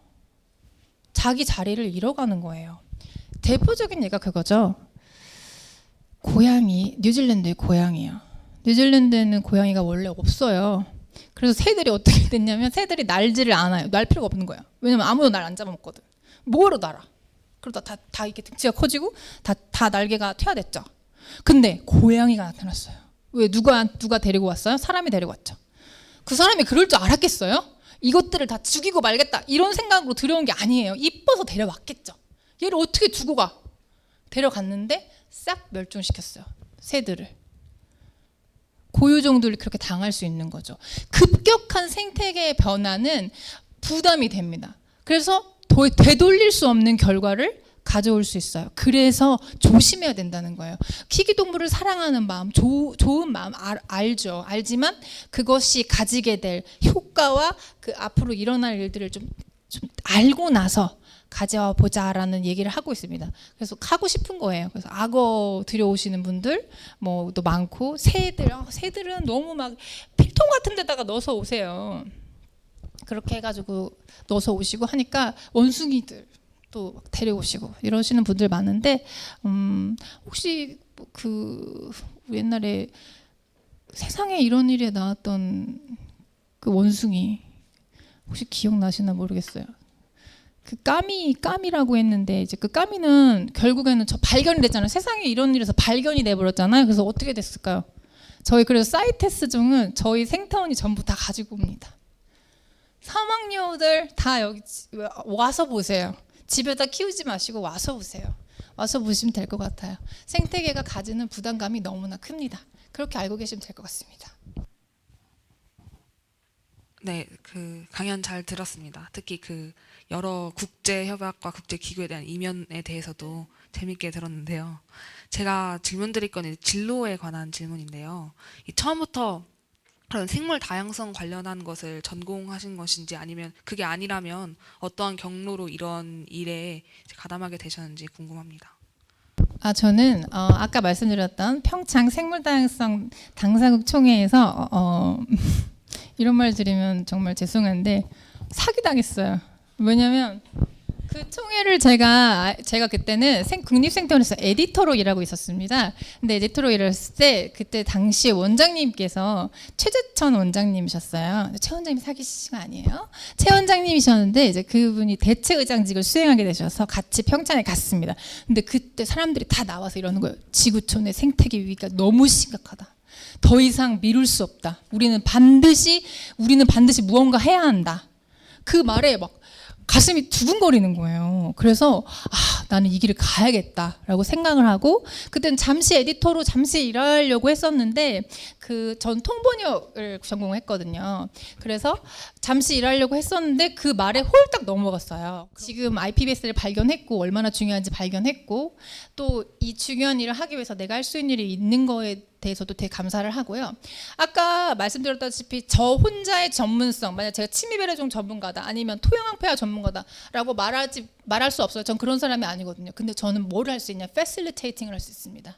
자기 자리를 잃어가는 거예요. 대표적인 예가 그거죠. 고양이, 뉴질랜드의 고양이요. 뉴질랜드에는 고양이가 원래 없어요. 그래서 새들이 어떻게 됐냐면 새들이 날지를 않아요. 날 필요가 없는 거예요. 왜냐면 아무도 날 안 잡아먹거든. 뭐로 날아? 그러다 다 이렇게 등치가 커지고 다 날개가 퇴화됐죠. 근데 고양이가 나타났어요. 왜 누가 데리고 왔어요? 사람이 데리고 왔죠. 그 사람이 그럴 줄 알았겠어요? 이것들을 다 죽이고 말겠다 이런 생각으로 들여온 게 아니에요. 이뻐서 데려왔겠죠. 얘를 어떻게 두고 가? 데려갔는데 싹 멸종시켰어요. 새들을. 고유종들이 그렇게 당할 수 있는 거죠. 급격한 생태계의 변화는 부담이 됩니다. 그래서 되돌릴 수 없는 결과를 가져올 수 있어요. 그래서 조심해야 된다는 거예요. 희귀동물을 사랑하는 마음, 좋은 마음 알죠. 알지만 그것이 가지게 될 효과와 그 앞으로 일어날 일들을 좀 알고 나서 가져와 보자라는 얘기를 하고 있습니다. 그래서 하고 싶은 거예요. 그래서 악어 들여오시는 분들 또 많고 새들은 너무 막 필통 같은 데다가 넣어서 오세요. 그렇게 해가지고 넣어서 오시고 하니까 원숭이들 또 데려오시고 이러시는 분들 많은데 혹시 그 옛날에 세상에 이런 일에 나왔던 그 원숭이 혹시 기억나시나 모르겠어요. 그 까미라고 했는데 이제 그 까미는 결국에는 발견이 됐잖아요. 세상에 이런 일에서 발견이 돼버렸잖아요. 그래서 어떻게 됐을까요? 저희 그래서 사이테스 종은 저희 생태원이 전부 다 가지고 옵니다. 사막여우들 다 여기 와서 보세요. 집에다 키우지 마시고 와서 보세요. 와서 보시면 될 것 같아요. 생태계가 가지는 부담감이 너무나 큽니다. 그렇게 알고 계시면 될 것 같습니다. 네, 그 강연 잘 들었습니다. 특히 그 여러 국제 협약과 국제 기구에 대한 이면에 대해서도 재밌게 들었는데요. 제가 질문 드릴 건 진로에 관한 질문인데요. 처음부터 그런 생물 다양성 관련한 것을 전공하신 것인지 아니면 그게 아니라면 어떠한 경로로 이런 일에 이제 가담하게 되셨는지 궁금합니다. 저는 아까 말씀드렸던 평창 생물다양성 당사국 총회에서 이런 말 드리면 정말 죄송한데 사기당했어요. 왜냐면 그 총회를 제가 그때는 국립생태원에서 에디터로 일하고 있었습니다. 근데 에디터로 일했을 때 그때 당시 원장님께서 최재천 원장님이셨어요. 최 원장님 사귀신 거 아니에요? 최 원장님이셨는데 이제 그분이 대체의장직을 수행하게 되셔서 같이 평창에 갔습니다. 근데 그때 사람들이 다 나와서 이러는 거예요. 지구촌의 생태계 위기가 너무 심각하다. 더 이상 미룰 수 없다. 우리는 반드시 무언가 해야 한다. 그 말에 막 가슴이 두근거리는 거예요. 그래서 나는 이 길을 가야겠다라고 생각을 하고 그때는 잠시 에디터로 잠시 일하려고 했었는데 전 통번역을 전공했거든요. 그래서 잠시 일하려고 했었는데 그 말에 홀딱 넘어갔어요. 지금 IPBS를 발견했고 얼마나 중요한지 발견했고 또 이 중요한 일을 하기 위해서 내가 할 수 있는 일이 있는 거에 대해서도 되게 감사를 하고요. 아까 말씀드렸다시피 저 혼자의 전문성, 만약 제가 침입배려종 전문가다 아니면 토양항폐화 전문가다라고 말할 수 없어요. 전 그런 사람이 아니거든요. 근데 저는 뭘 할 수 있냐? 패실리테이팅을 할 수 있습니다.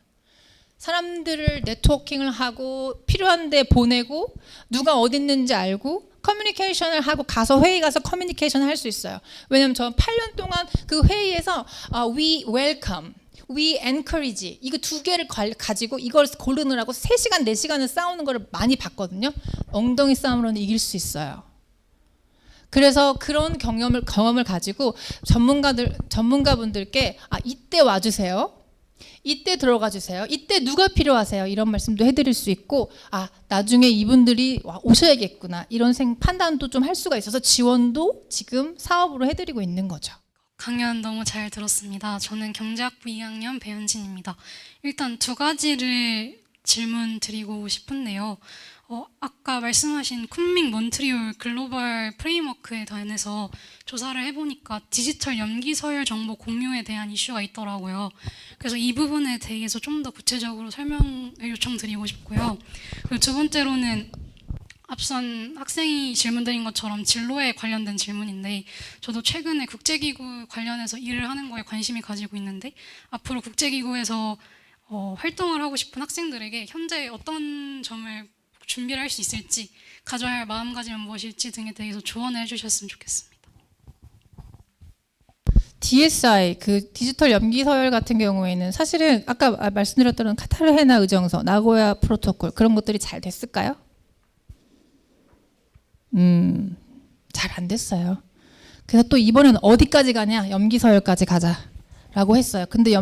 사람들을 네트워킹을 하고 필요한 데 보내고 누가 어디 있는지 알고 커뮤니케이션을 하고 회의 가서 커뮤니케이션을 할 수 있어요. 왜냐하면 저 8년 동안 그 회의에서 we welcome, we encourage 이거 두 개를 가지고 이걸 고르느라고 3시간, 4시간을 싸우는 걸 많이 봤거든요. 엉덩이 싸움으로는 이길 수 있어요. 그래서 그런 경험을 가지고 전문가분들께 이때 와주세요. 이때 들어가 주세요. 이때 누가 필요하세요? 이런 말씀도 해드릴 수 있고 나중에 이분들이 오셔야겠구나 이런 판단도 좀 할 수가 있어서 지원도 지금 사업으로 해드리고 있는 거죠. 강연 너무 잘 들었습니다. 저는 경제학부 2학년 배현진입니다. 일단 2가지를 질문 드리고 싶은데요. 아까 말씀하신 쿤밍 몬트리올 글로벌 프레임워크에 관해서 조사를 해보니까 디지털 염기 서열 정보 공유에 대한 이슈가 있더라고요. 그래서 이 부분에 대해서 좀 더 구체적으로 설명을 요청드리고 싶고요. 그리고 두 번째로는 앞선 학생이 질문드린 것처럼 진로에 관련된 질문인데 저도 최근에 국제기구 관련해서 일을 하는 거에 관심이 가지고 있는데 앞으로 국제기구에서 활동을 하고 싶은 학생들에게 현재 어떤 점을 준비를 할 수 있을지 가져야 할 마음가짐은 무엇일지 등에 대해서 조언을 해주셨으면 좋겠습니다. DSI 디지털 염기 서열 같은 경우에는 사실은 아까 말씀드렸던 카타르헤나 의정서, 나고야 프로토콜 그런 것들이 잘 됐을까요? 잘 안 됐어요. 그래서 또 이번에는 어디까지 가냐? 염기 서열까지 가자라고 했어요. 근데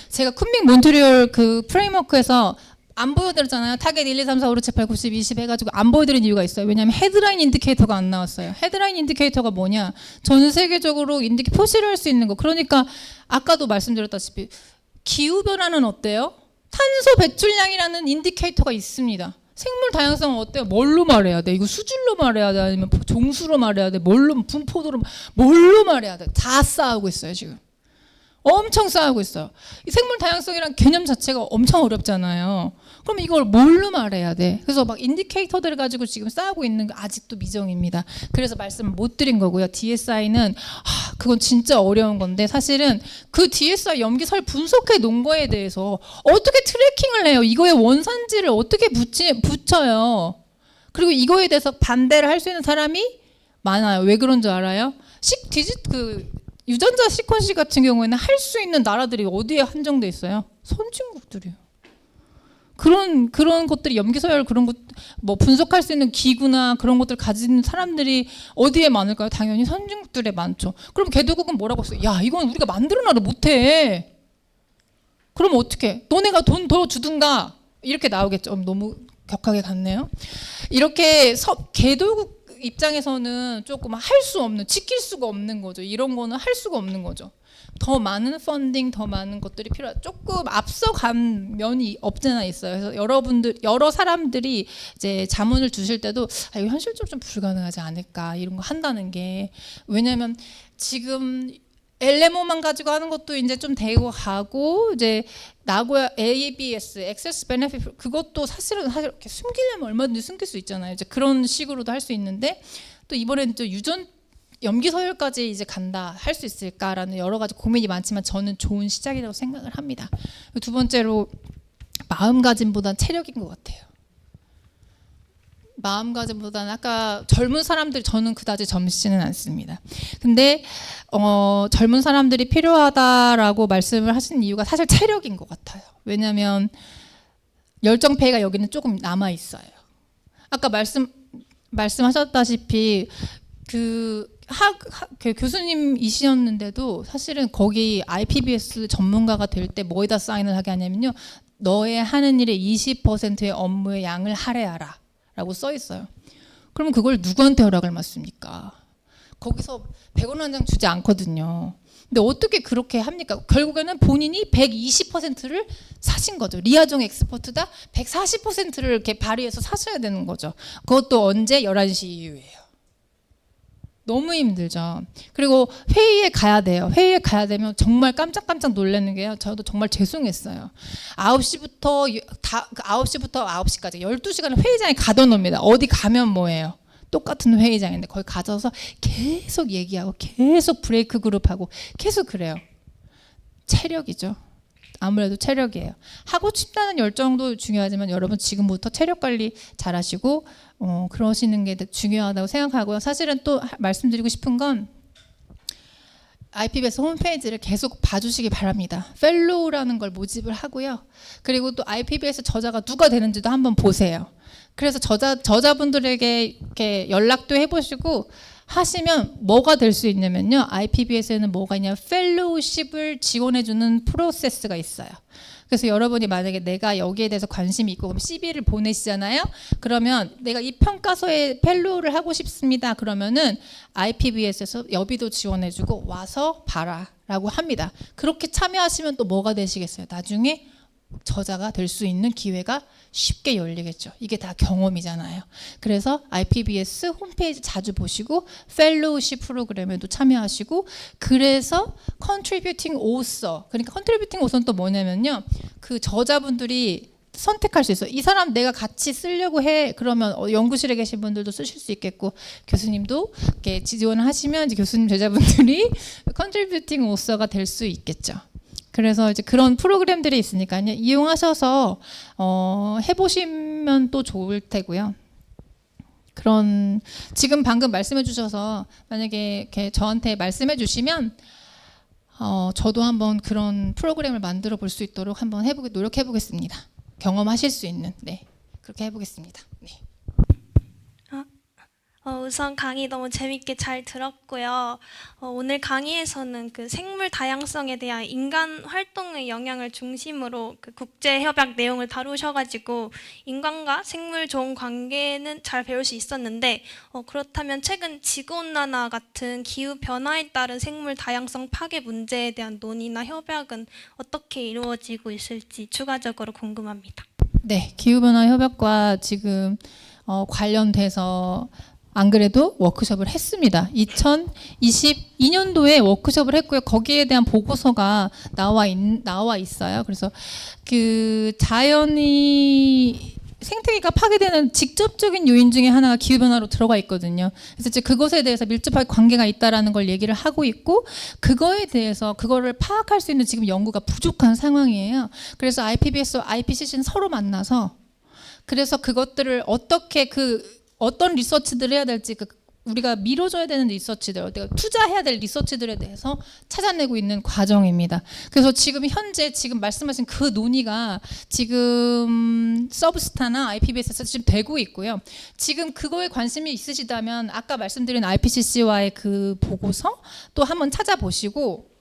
제가 쿤밍 몬트리올 프레임워크에서 안 보여드렸잖아요. 타겟 1, 2, 3, 4, 5, 6, 7, 8, 9, 10, 20 해가지고 안 보여드린 이유가 있어요. 왜냐하면 헤드라인 인디케이터가 안 나왔어요. 헤드라인 인디케이터가 뭐냐? 전 세계적으로 표시를 할 수 있는 거. 그러니까 아까도 말씀드렸다시피 기후변화는 어때요? 탄소 배출량이라는 인디케이터가 있습니다. 생물 다양성은 어때요? 뭘로 말해야 돼? 이거 수질로 말해야 돼? 아니면 종수로 말해야 돼? 분포도로 뭘로 말해야 돼? 다 싸우고 있어요 지금. 엄청 싸우고 있어요. 이 생물 다양성이란 개념 자체가 엄청 어렵잖아요. 그럼 이걸 뭘로 말해야 돼? 그래서 막 인디케이터들을 가지고 지금 싸우고 있는 거 아직도 미정입니다. 그래서 말씀을 못 드린 거고요. DSI는 그건 진짜 어려운 건데 사실은 그 DSI 염기설 분석해 놓은 거에 대해서 어떻게 트래킹을 해요? 이거의 원산지를 어떻게 붙여요? 그리고 이거에 대해서 반대를 할 수 있는 사람이 많아요. 왜 그런 줄 알아요? 유전자 시퀀시 같은 경우에는 할 수 있는 나라들이 어디에 한정돼 있어요? 선진국들이요. 그런 것들이 염기서열 그런 것 분석할 수 있는 기구나 그런 것들 가진 사람들이 어디에 많을까요? 당연히 선진국들에 많죠. 그럼 개도국은 뭐라고 했어요? 야 이건 우리가 만들어놔도 못해. 그럼 어떻게? 너네가 돈 더 주든가 이렇게 나오겠죠. 너무 격하게 갔네요. 이렇게 개도국 입장에서는 조금 할 수 없는, 지킬 수가 없는 거죠. 이런 거는 할 수가 없는 거죠. 더 많은 펀딩, 더 많은 것들이 필요해. 조금 앞서간 면이 없잖아 있어요. 그래서 여러 사람들이 이제 자문을 주실 때도 이거 현실적으로 좀 불가능하지 않을까 이런 거 한다는 게 왜냐하면 지금 LMO만 가지고 하는 것도 이제 좀 되고 가고 이제 나고야 ABS, Access Benefit 그것도 사실 이렇게 숨기려면 얼마든지 숨길 수 있잖아요. 이제 그런 식으로도 할 수 있는데 또 이번에는 또 유전 염기 서열까지 이제 간다 할 수 있을까라는 여러 가지 고민이 많지만 저는 좋은 시작이라고 생각을 합니다. 두 번째로 마음가짐보단 체력인 것 같아요. 마음가짐보다는 아까 젊은 사람들 저는 그다지 젊지는 않습니다. 근데 젊은 사람들이 필요하다라고 말씀을 하신 이유가 사실 체력인 것 같아요. 왜냐하면 열정페이가 여기는 조금 남아 있어요. 아까 말씀하셨다시피 그 교수님이셨는데도 사실은 거기 IPBS 전문가가 될 때 뭐에다 사인을 하게 하냐면요. 너의 하는 일의 20%의 업무의 양을 할애하라 라고 써 있어요. 그러면 그걸 누구한테 허락을 받습니까? 거기서 100원 한 장 주지 않거든요. 근데 어떻게 그렇게 합니까? 결국에는 본인이 120%를 사신 거죠. 리아종 엑스퍼트다 140%를 이렇게 발휘해서 사셔야 되는 거죠. 그것도 언제? 11시 이후에요. 너무 힘들죠. 그리고 회의에 가야 돼요. 회의에 가야 되면 정말 깜짝깜짝 놀라는 게요. 저도 정말 죄송했어요. 9시부터 9시까지 12시간을 회의장에 가둬놓습니다. 어디 가면 뭐예요? 똑같은 회의장인데 거기 가져서 계속 얘기하고 계속 브레이크 그룹하고 계속 그래요. 체력이죠. 아무래도 체력이에요. 하고 싶다는 열정도 중요하지만 여러분 지금부터 체력 관리 잘 하시고 그러시는 게 중요하다고 생각하고요. 사실은 또 말씀드리고 싶은 건 IPBS 홈페이지를 계속 봐주시기 바랍니다. 펠로우라는 걸 모집을 하고요. 그리고 또 IPBS 저자가 누가 되는지도 한번 보세요. 그래서 저자분들에게 이렇게 연락도 해보시고 하시면 뭐가 될 수 있냐면요. IPBS에는 뭐가 있냐, 펠로우십을 지원해주는 프로세스가 있어요. 그래서 여러분이 만약에 내가 여기에 대해서 관심이 있고 그럼 CV를 보내시잖아요. 그러면 내가 이 평가소에 펠로우를 하고 싶습니다. 그러면은 IPBS에서 여비도 지원해주고 와서 봐라라고 합니다. 그렇게 참여하시면 또 뭐가 되시겠어요? 나중에 저자가 될 수 있는 기회가 쉽게 열리겠죠. 이게 다 경험이잖아요. 그래서 IPBS 홈페이지 자주 보시고 펠로우십 프로그램에도 참여하시고 그래서 컨트리뷰팅 오서 그러니까 컨트리뷰팅 오서는 또 뭐냐면요. 그 저자분들이 선택할 수 있어요. 이 사람 내가 같이 쓰려고 해. 그러면 연구실에 계신 분들도 쓰실 수 있겠고 교수님도 이렇게 지원을 하시면 이제 교수님 제자분들이 컨트리뷰팅 오서가 될 수 있겠죠. 그래서 이제 그런 프로그램들이 있으니까요. 이용하셔서 해보시면 또 좋을 테고요. 그런 지금 방금 말씀해 주셔서 만약에 이렇게 저한테 말씀해 주시면 저도 한번 그런 프로그램을 만들어 볼 수 있도록 한번 노력해 보겠습니다. 경험하실 수 있는 그렇게 해보겠습니다. 네. 우선 강의 너무 재밌게 잘 들었고요. 오늘 강의에서는 그 생물 다양성에 대한 인간 활동의 영향을 중심으로 그 국제 협약 내용을 다루셔가지고 인간과 생물 좋은 관계는 잘 배울 수 있었는데 그렇다면 최근 지구 온난화 같은 기후 변화에 따른 생물 다양성 파괴 문제에 대한 논의나 협약은 어떻게 이루어지고 있을지 추가적으로 궁금합니다. 네, 기후 변화 협약과 지금 관련돼서 안 그래도 워크숍을 했습니다. 2022년도에 워크숍을 했고요. 거기에 대한 보고서가 나와 있어요. 그래서 그 자연이 생태계가 파괴되는 직접적인 요인 중에 하나가 기후 변화로 들어가 있거든요. 그래서 이제 그것에 대해서 밀접하게 관계가 있다라는 걸 얘기를 하고 있고 그거에 대해서 그거를 파악할 수 있는 지금 연구가 부족한 상황이에요. 그래서 IPBS와 IPCC는 서로 만나서 그래서 그것들을 어떤 리서치들을 해야 될지 우리가 밀어줘야 되는 리서치들, 투자해야 될 리서치들에 대해서 찾아내고 있는 과정입니다. 그래서 지금 현재 지금 말씀하신 그 논의가 지금 서브스타나 IPBS에서 지금 되고 있고요. 지금 그거에 관심이 있으시다면 아까 말씀드린 IPCC와의 그 보고서 또 한번 찾아보시고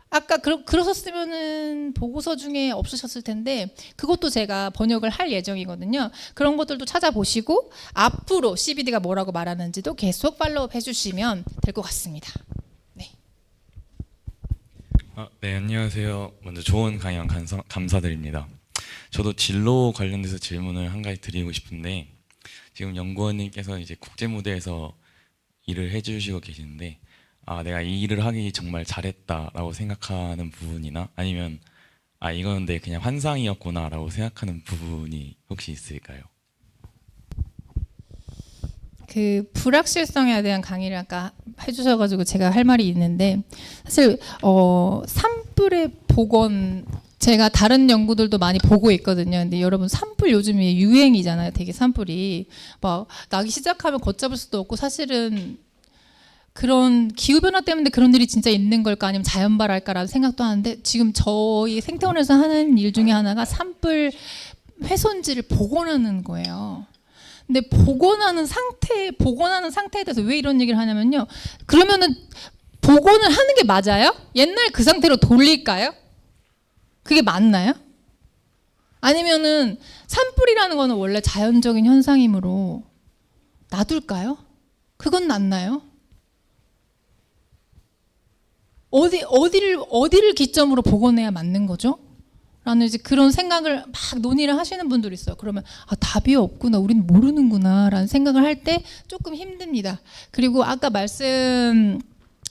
아까 그러셨으면은 보고서 중에 없으셨을 텐데 그것도 제가 번역을 할 예정이거든요. 그런 것들도 찾아보시고 앞으로 CBD가 뭐라고 말하는지도 계속 팔로우업 해주시면 될 것 같습니다. 네. 네, 안녕하세요. 먼저 좋은 강의 감사드립니다. 저도 진로 관련돼서 질문을 한 가지 드리고 싶은데 지금 연구원님께서 이제 국제 무대에서 일을 해주시고 계시는데 내가 이 일을 하기 정말 잘했다라고 생각하는 부분이나 아니면 이건 내 그냥 환상이었구나라고 생각하는 부분이 혹시 있을까요? 그 불확실성에 대한 강의를 아까 해주셔가지고 제가 할 말이 있는데, 사실 산불의 복원, 제가 다른 연구들도 많이 보고 있거든요. 근데 여러분, 산불 요즘에 유행이잖아요. 되게 산불이 막 나기 시작하면 걷잡을 수도 없고, 사실은 그런 기후변화 때문에 그런 일이 진짜 있는 걸까 아니면 자연발할까라는 생각도 하는데, 지금 저희 생태원에서 하는 일 중에 하나가 산불 훼손지를 복원하는 거예요. 근데 복원하는 상태에 대해서 왜 이런 얘기를 하냐면요. 그러면은 복원을 하는 게 맞아요? 옛날 그 상태로 돌릴까요? 그게 맞나요? 아니면은 산불이라는 거는 원래 자연적인 현상이므로 놔둘까요? 그건 낫나요? 어디를 기점으로 복원해야 맞는 거죠? 라는 이제 그런 생각을 막 논의를 하시는 분들이 있어요. 그러면 답이 없구나, 우리는 모르는구나 라는 생각을 할 때 조금 힘듭니다. 그리고 아까 말씀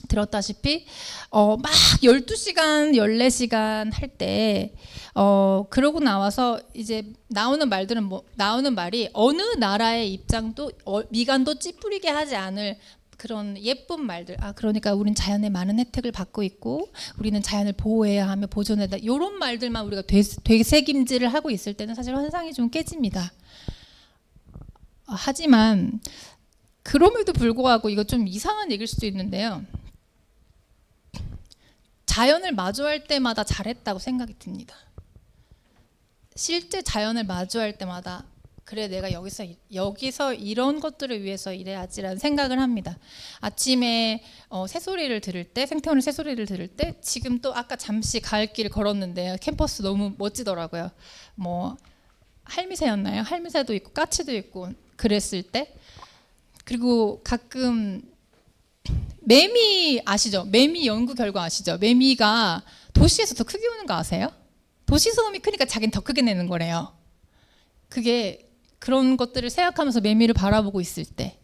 들었다시피 막 12시간, 14시간 할 때 그러고 나와서 이제 나오는 말이 어느 나라의 입장도 미간도 찌푸리게 하지 않을 그런 예쁜 말들. 그러니까 우린 자연의 많은 혜택을 받고 있고 우리는 자연을 보호해야 하며 보존해야 한다. 이런 말들만 우리가 되새김질을 하고 있을 때는 사실 환상이 좀 깨집니다. 하지만 그럼에도 불구하고 이거 좀 이상한 얘기일 수도 있는데요. 자연을 마주할 때마다 잘했다고 생각이 듭니다. 실제 자연을 마주할 때마다 그래, 내가 여기서 이런 것들을 위해서 일해야지라는 생각을 합니다. 아침에 새소리를 들을 때, 생태원의 새소리를 들을 때, 지금 또 아까 잠시 가을길을 걸었는데 캠퍼스 너무 멋지더라고요. 뭐 할미새였나요? 할미새도 있고 까치도 있고 그랬을 때, 그리고 가끔 매미 아시죠? 매미 연구 결과 아시죠? 매미가 도시에서 더 크게 우는 거 아세요? 도시 소음이 크니까 자기는 더 크게 내는 거래요. 그게 그런 것들을 생각하면서 매미를 바라보고 있을 때,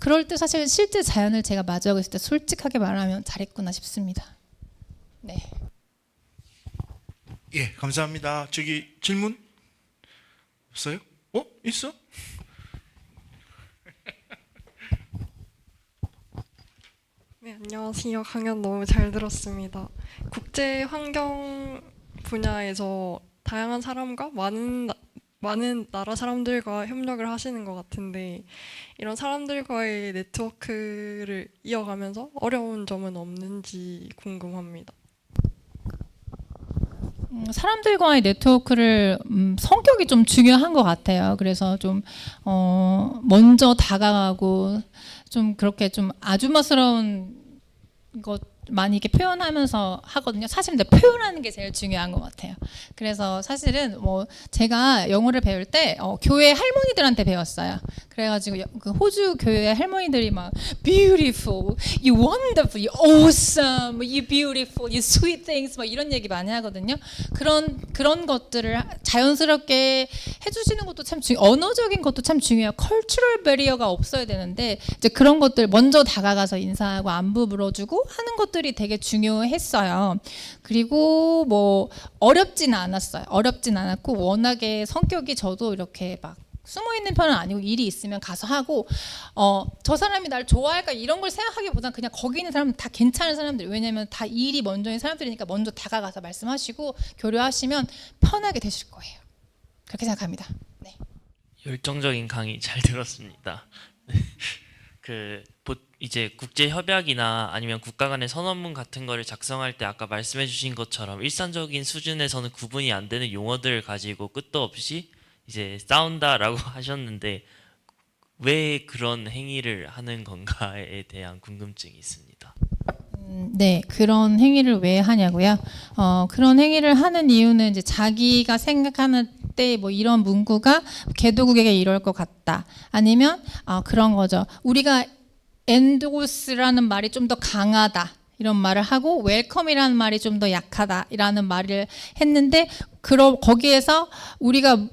그럴 때 사실 실제 자연을 제가 마주하고 있을 때 솔직하게 말하면 잘했구나 싶습니다. 네. 예, 감사합니다. 저기 질문 없어요? 있어? 네, 안녕하세요. 강연 너무 잘 들었습니다. 국제 환경 분야에서 다양한 사람과 많은 나라 사람들과 협력을 하시는 것 같은데, 이런 사람들과의 네트워크를 이어가면서 어려운 점은 없는지 궁금합니다. 사람들과의 네트워크를 성격이 좀 중요한 것 같아요. 그래서 좀 먼저 다가가고 좀 그렇게 좀 아주머스러운 것 많이 이렇게 표현하면서 하거든요. 사실 근데 표현하는 게 제일 중요한 것 같아요. 그래서 사실은 뭐 제가 영어를 배울 때 교회 할머니들한테 배웠어요. 그래가지고 그 호주 교회 할머니들이 막 beautiful, you wonderful, you awesome, you beautiful, you sweet things 막 이런 얘기 많이 하거든요. 그런 것들을 자연스럽게 해주시는 것도 참 언어적인 것도 참 중요해요. cultural barrier가 없어야 되는데 이제 그런 것들 먼저 다가가서 인사하고 안부 물어주고 하는 것들이 되게 중요했어요. 그리고 뭐 어렵진 않았어요. 어렵진 않았고 워낙에 성격이 저도 이렇게 막 숨어 있는 편은 아니고 일이 있으면 가서 하고 저 사람이 날 좋아할까 이런 걸 생각하기보다는 그냥 거기 있는 사람은 다 괜찮은 사람들, 왜냐면 다 일이 먼저인 사람들이니까 먼저 다가가서 말씀하시고 교류하시면 편하게 되실 거예요. 그렇게 생각합니다. 네. 열정적인 강의 잘 들었습니다. 이제 국제 협약이나 아니면 국가 간의 선언문 같은 거를 작성할 때 아까 말씀해 주신 것처럼 일상적인 수준에서는 구분이 안 되는 용어들을 가지고 끝도 없이 이제 싸운다라고 하셨는데 왜 그런 행위를 하는 건가에 대한 궁금증이 있습니다. 네, 그런 행위를 왜 하냐고요? 그런 행위를 하는 이유는 이제 자기가 생각하는 때 뭐 이런 문구가 개도국에게 이럴 것 같다. 아니면 그런 거죠. 우리가 엔도스라는 말이 좀 더 강하다. 이런 말을 하고 웰컴이라는 말이 좀 더 약하다라는 말을 했는데 거기에서 우리가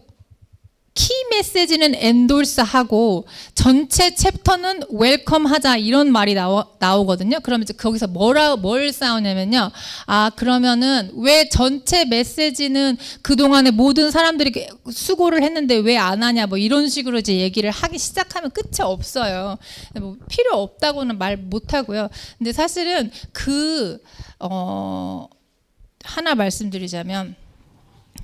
키 메시지는 endorse하고 전체 챕터는 웰컴하자 이런 말이 나오거든요. 그러면 이제 거기서 뭘 싸우냐면요. 아, 그러면은 왜 전체 메시지는 그동안에 모든 사람들이 수고를 했는데 왜 안 하냐 뭐 이런 식으로 이제 얘기를 하기 시작하면 끝이 없어요. 뭐 필요 없다고는 말 못 하고요. 근데 사실은 하나 말씀드리자면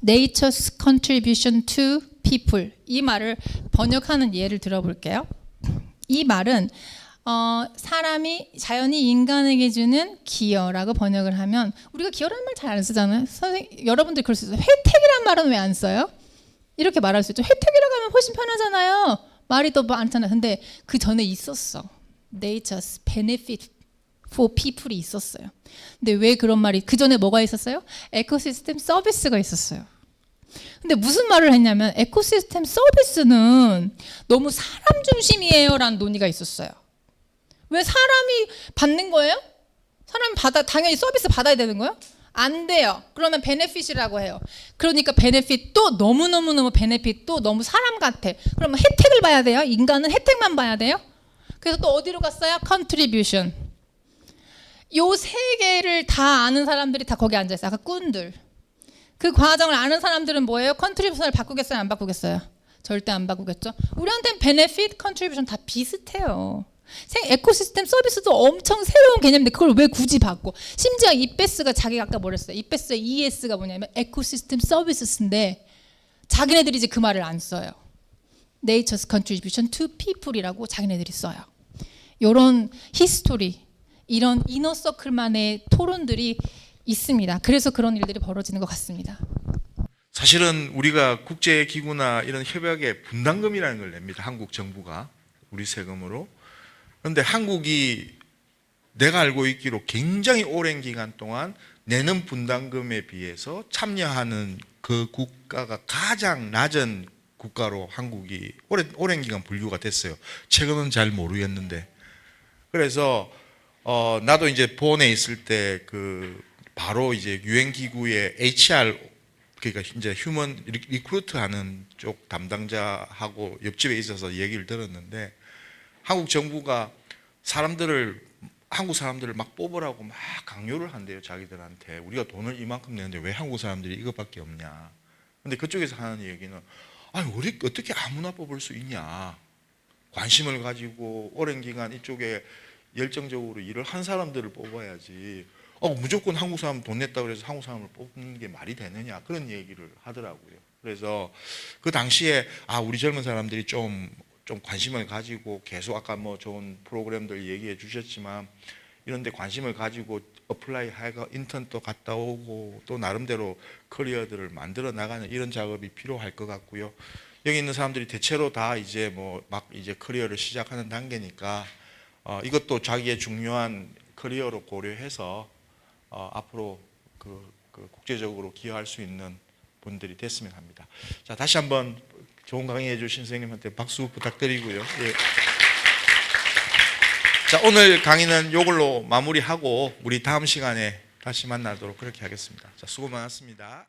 Nature's contribution to people 이 말을 번역하는 예를 들어볼게요. 이 말은 자연이 인간에게 주는 기여라고 번역을 하면 우리가 기여라는 말 잘 안 쓰잖아요. 여러분들 그럴 수 있어요. 혜택이란 말은 왜 안 써요? 이렇게 말할 수 있죠. 혜택이라고 하면 훨씬 편하잖아요. 말이 더 많잖아요. 근데 그 전에 있었어. Nature's benefit for people이 있었어요. 근데 왜 그런 말이 그 전에 뭐가 있었어요? 에코시스템 서비스가 있었어요. 근데 무슨 말을 했냐면 에코시스템 서비스는 너무 사람 중심이에요라는 논의가 있었어요. 왜 사람이 받는 거예요? 사람이 당연히 서비스 받아야 되는 거예요? 안 돼요. 그러면 베네핏이라고 해요. 그러니까 베네핏도 너무 베네핏도 너무 사람 같아. 그러면 혜택을 봐야 돼요? 인간은 혜택만 봐야 돼요? 그래서 또 어디로 갔어요? 컨트리뷰션. 요 세 개를 다 아는 사람들이 다 거기 앉아있어요. 아까 꾼들. 그 과정을 아는 사람들은 뭐예요? 컨트리뷰션을 바꾸겠어요? 안 바꾸겠어요? 절대 안 바꾸겠죠. 우리한테는 베네핏, 컨트리뷰션 다 비슷해요. 에코시스템 서비스도 엄청 새로운 개념인데 그걸 왜 굳이 바꿔? 심지어 이베스가 자기가 아까 뭐랬어요? 이베스의 ES가 뭐냐면 에코시스템 서비스인데 자기네들이 이제 그 말을 안 써요. Nature's contribution to people이라고 자기네들이 써요. 이런 히스토리, 이런 이너서클만의 토론들이 있습니다. 그래서 그런 일들이 벌어지는 것 같습니다. 사실은 우리가 국제기구나 이런 협약에 분담금이라는 걸 냅니다. 한국 정부가 우리 세금으로. 그런데 한국이 내가 알고 있기로 굉장히 오랜 기간 동안 내는 분담금에 비해서 참여하는 그 국가가 가장 낮은 국가로 한국이 오랜 기간 분류가 됐어요. 최근은 잘 모르겠는데. 그래서 나도 이제 본에 있을 때 바로 이제 유엔 기구의 HR 그러니까 이제 휴먼 리크루트 하는 쪽 담당자하고 옆집에 있어서 얘기를 들었는데 한국 정부가 한국 사람들을 막 뽑으라고 막 강요를 한대요. 자기들한테. 우리가 돈을 이만큼 내는데 왜 한국 사람들이 이것밖에 없냐. 근데 그쪽에서 하는 얘기는 아니 우리 어떻게 아무나 뽑을 수 있냐. 관심을 가지고 오랜 기간 이쪽에 열정적으로 일을 한 사람들을 뽑아야지. 무조건 한국 사람 돈 냈다고 해서 한국 사람을 뽑는 게 말이 되느냐. 그런 얘기를 하더라고요. 그래서 그 당시에 우리 젊은 사람들이 좀 관심을 가지고 계속 아까 뭐 좋은 프로그램들 얘기해 주셨지만 이런 데 관심을 가지고 어플라이 하고 인턴도 갔다 오고 또 나름대로 커리어들을 만들어 나가는 이런 작업이 필요할 것 같고요. 여기 있는 사람들이 대체로 다 이제 막 이제 커리어를 시작하는 단계니까 이것도 자기의 중요한 커리어로 고려해서 앞으로 국제적으로 기여할 수 있는 분들이 됐으면 합니다. 자, 다시 한번 좋은 강의해 주신 선생님한테 박수 부탁드리고요. 예. 자, 오늘 강의는 이걸로 마무리하고 우리 다음 시간에 다시 만나도록 그렇게 하겠습니다. 자, 수고 많았습니다.